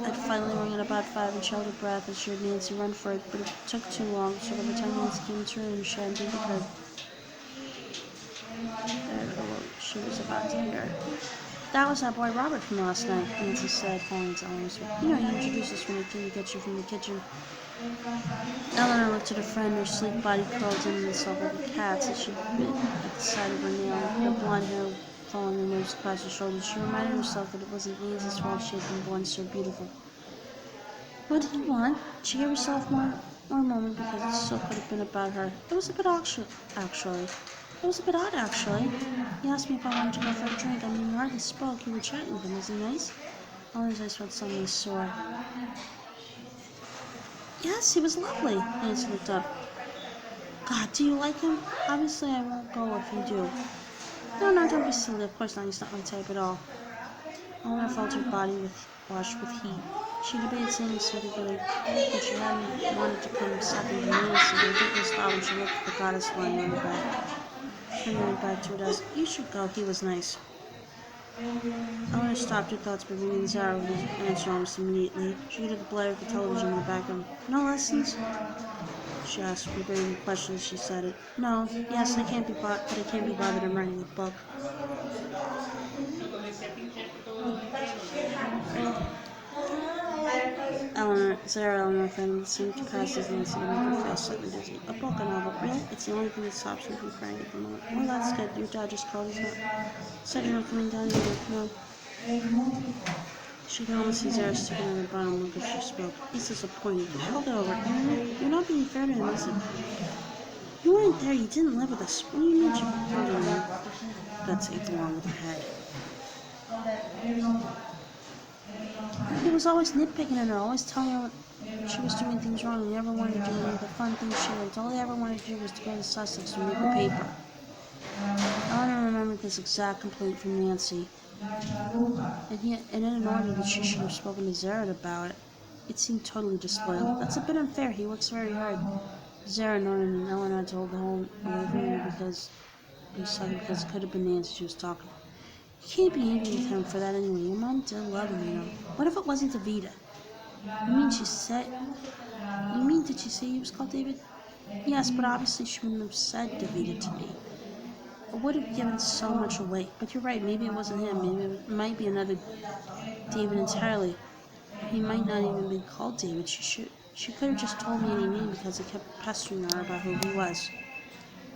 had finally rung at about 5, and she held her breath as she heard Nancy run for it, but it took too long, so by the time Nancy came into her room, she hadn't even heard what she was about to hear. That was that boy Robert from last night, Nancy said, falling into Eleanor's way. You know, he introduced us when he came to get you from the kitchen. Eleanor looked at her friend, her sleek body curled in itself like a cat's as she bit at the side of her nail, her blonde hair falling in waves across her shoulders. She reminded herself that it wasn't Nancy's fault she had been born so beautiful. What did he want? She gave herself more moment because it still could have been about her. It was a bit actually. It was a bit odd, actually. He asked me if I wanted to go for a drink. I mean, you hardly spoke. You were chatting with him. Was he nice? Eleanor's eyes felt suddenly sore. Yes, he was lovely. Nancy looked up. God, do you like him? Obviously, I won't go if you do. No, don't be silly. Of course not. He's not my type at all. Eleanor felt her body washed with heat. She debated saying something, but she hadn't wanted to come second to Nancy. Her dimples thought when she looked at the goddess lying on her back. Turning her back to her desk. You should go. He was nice. Eleanor stopped her thoughts by reading Zara with his answer almost immediately. She could hear the blare of the television in the background. No lessons? She asked, regretting the question as she said it. No. Yes, I can't be bothered. I'm writing a book. Eleanor found in the same capacity as Nancy to make her feel slightly dizzy. A book, a novel. Really? It's the only thing that stops me from crying at the moment. Well, that's good. Your dad just called. He's not. Said you're not coming down here. No. She could almost see Zara sticking on her bottom lip as she spoke. He's disappointed. Hold over. You're not being fair to him, is it? You weren't there. You didn't live with us. What do you need your brother in? Betsy ached along with her head. He was always nitpicking at her, always telling her she was doing things wrong. He never wanted to do any of the fun things she liked. All he ever wanted to do was to go to Sussex to read the paper. Eleanor remembered this exact complaint from Nancy, and in an order that she should have spoken to Zara about it. It seemed totally disloyal. That's a bit unfair. He works very hard. Zara, Norman, and Eleanor told the whole away from her because it could have been Nancy she was talking. You can't be angry with him for that anyway. Your mom did love him, you know. What if it wasn't Davida? Did she say he was called David? Yes, but obviously she wouldn't have said Davida to me. It would have given so much away. But you're right, maybe it wasn't him. Maybe it might be another David entirely. He might not even be called David. She could have just told me any name because he kept pestering her about who he was.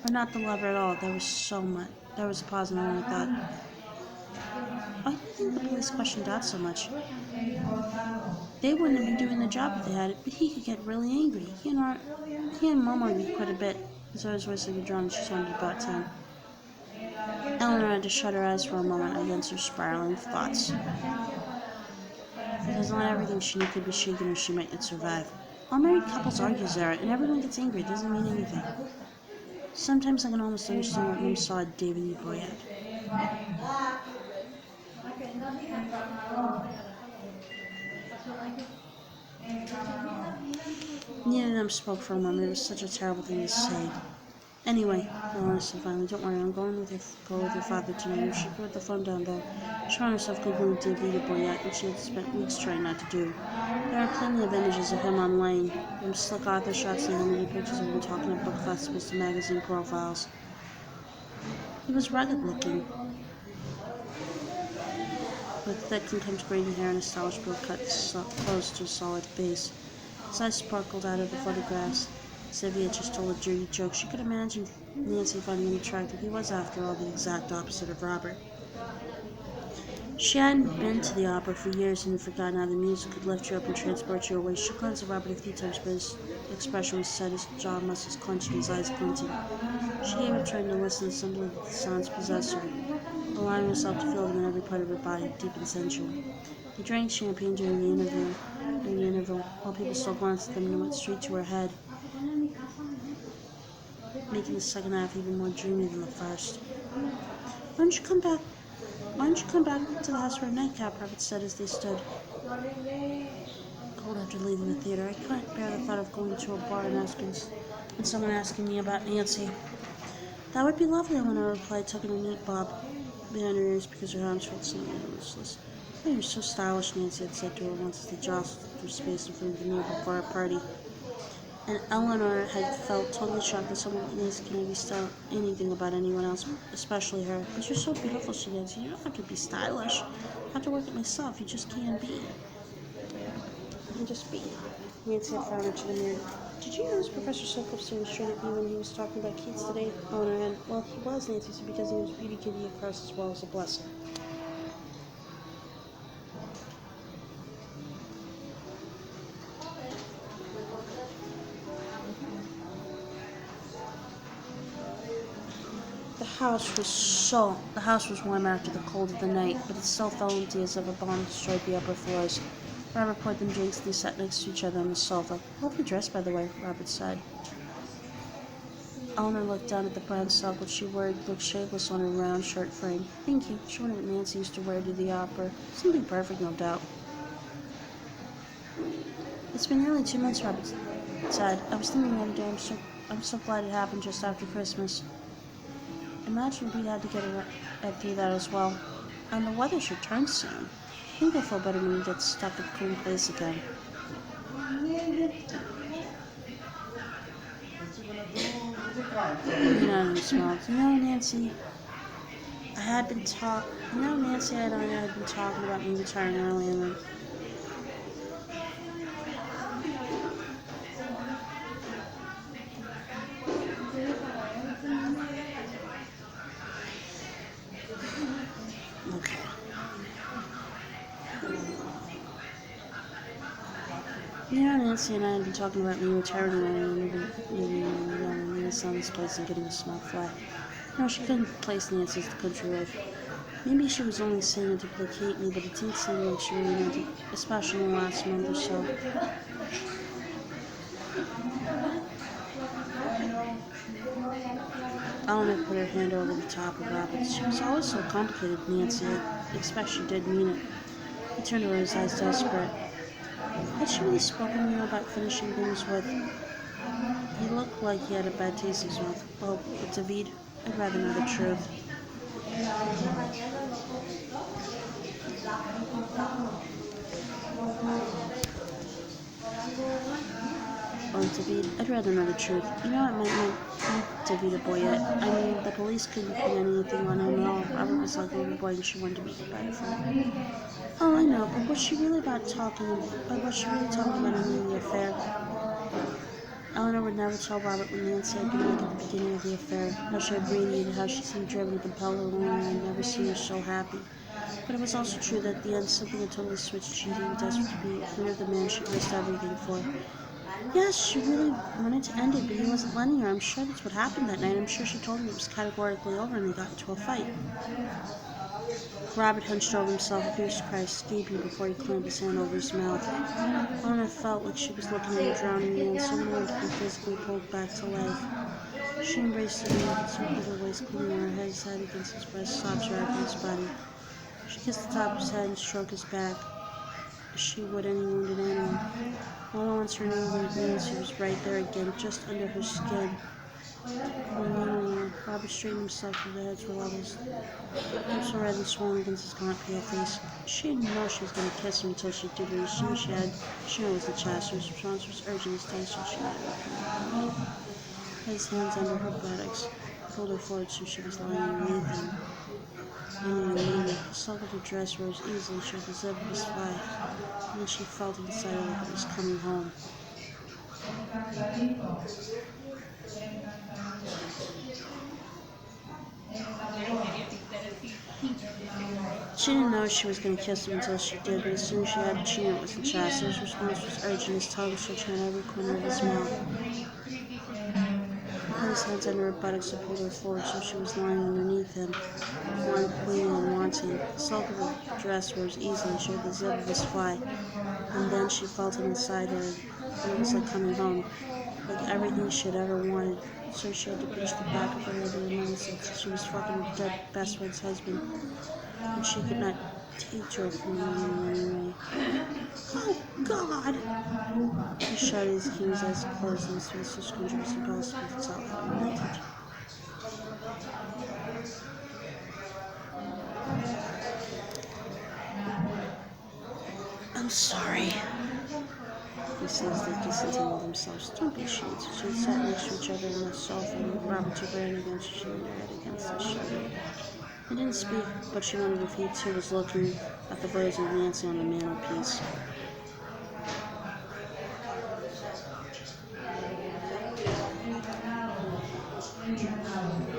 Or not the lover at all. There was a pause and I thought, why do you think the police questioned Dad so much? They wouldn't have been doing the job if they had it, but he could get really angry. He and Mom argued quite a bit. Zora's voice had withdrawn and she sounded about 10. Eleanor had to shut her eyes for a moment against her spiraling thoughts. Because not everything she knew could be shaken or she might not survive. All married couples argue, Zara, and everyone gets angry. It doesn't mean anything. Sometimes I can almost understand what Mom saw David before yet. Neither of them spoke for a moment. It was such a terrible thing to say. Anyway, Eleanor said finally, don't worry, I'm going with your father tonight. She put the phone down, though. She found herself Googling David Boyette, which she had spent weeks trying not to do. There are plenty of images of him online, from slick author shots and limited pictures of him talking at book festivals to magazine profiles. He was rugged looking, with thick and unkempt braided hair and a stylish bow cut close to a solid face. His eyes sparkled out of the photographs. As if he had just told a dirty joke. She could imagine Nancy finding him attractive. He was, after all, the exact opposite of Robert. She hadn't been to the opera for years and had forgotten how the music could lift you up and transport you away. She glanced at Robert a few times, but his expression was set, his jaw muscles clenched, his eyes glinting. She gave up trying to listen, assembling that the sounds possessed her, allowing herself to feel them in every part of her body, deep and sensual. They drank champagne during the interval, while people still glanced at them and went straight to her head, making the second half even more dreamy than the first. Why don't you come back to the house for a nightcap? Robert said as they stood cold after leaving the theater. I couldn't bear the thought of going to a bar and someone asking me about Nancy. That would be lovely, Eleanor replied, tucking a neat bob behind her ears because her arms felt suddenly useless. Oh, you're so stylish, Nancy had said to her once as they jostled for space in front of the neighbor bar party. And Eleanor had felt totally shocked that someone like Nancy can be style anything about anyone else, especially her. But you're so beautiful, she said. You don't have to be stylish. I have to work it myself. You just can't be. You can just be. Nancy had frowned into the mirror. Did you notice Professor Sokov staring straight at you when he was talking about kids today? Eleanor had. Well, he was, Nancy said, because he was beauty kitty across as well as a blessing. The house was warm after the cold of the night, but it still felt empty as if a bomb destroyed the upper floors. Robert poured them drinks and they sat next to each other on the sofa. Lovely dress, by the way, Robert said. Eleanor looked down at the brown silk which she wore looked shapeless on her round shirt frame. Thank you. She wanted what Nancy used to wear to the opera. Something perfect, no doubt. It's been nearly 2 months, Robert said. I was thinking the other day, I'm so glad it happened just after Christmas. Imagine if we'd had to get through that as well. And the weather should turn soon. I think we'll feel better when we get stuck in a clean place again. Smiled. Nancy and I had been talking about me retiring early and okay. Nancy and I had been talking about me retiring and moving to Sonny's place and getting a small flat. No, she couldn't place Nancy as the country wife. Maybe she was only saying it to placate me, but it didn't seem like she really meant it, especially in the last month or so. Eleanor put her hand over the top of Robert's. She was always so complicated, Nancy. I expect she did mean it. He turned to her, his eyes desperate. Had she really spoken to you about finishing things with? He looked like he had a bad taste in his mouth. Well, but David, I'd rather know the truth. Oh, David, I'd rather know the truth. You know, it might make David a boy yet. I mean, the police couldn't pin anything on him at all. Robert was like a little boy and she wanted to make it better for him. Oh, I know, but was she really talking about ending the affair? Eleanor would never tell Robert what Nancy had been like at the beginning of the affair, how she had radiated, how she seemed driven to compel her along, and had never seen her so happy. But it was also true that at the end something had totally switched. She became desperate to be clear of the man she'd risked everything for. Yes, she really wanted to end it, but he wasn't letting her. I'm sure that's what happened that night. I'm sure she told him it was categorically over and they got into a fight. Robert hunched over himself, a fierce cry escaping before he clamped his hand over his mouth. Eleanor felt like she was looking at a drowning man, someone who had been physically pulled back to life. She embraced him and encircled her waist, clinging her head side against his breast, sobs wrapping his body. She kissed the top of his head and stroked his back, as she would any wounded animal. All at once her name Nancy was right there again, just under her skin. Robert straightened himself so the heads were level. Lips were red and swollen against his gaunt, pale face. She didn't know she was going to kiss him until she did, but as soon as she knew it was the chest. Her response was urgent as tension. She had his hands under her buttocks, pulled her forward so she was lying underneath him. The silk of her dress rose easily, showed the zip of his fly, and then she felt inside her like it was coming home. She didn't know she was going to kiss him until she did, but as soon as she had, she knew it wasn't chest. His response was urgent, his tongue stretching at every corner of his mouth. He put his hands under her buttocks and pulled her forward so she was lying underneath him, one clinging and wanting. The silk of her dress rose easily and showed the zip of his fly, and then she felt him inside her, and it was like coming home, like everything she had ever wanted. So she had to pinch the back of her head to remind herself that she was fucking her dead best friend's husband, and she could not take joy from him anyway. Oh, God! He shouted as he came his eyes closed and his face was conjured as impossible to tell how he meant it. I'm sorry, he says, they disentangled themselves. Don't be ashamed. She had sat next to each other on the sofa, and Robert took her hand against her, she leaned her head against his shoulder. He didn't speak, but she wondered if he too was looking at the rose of Nancy on the mantelpiece.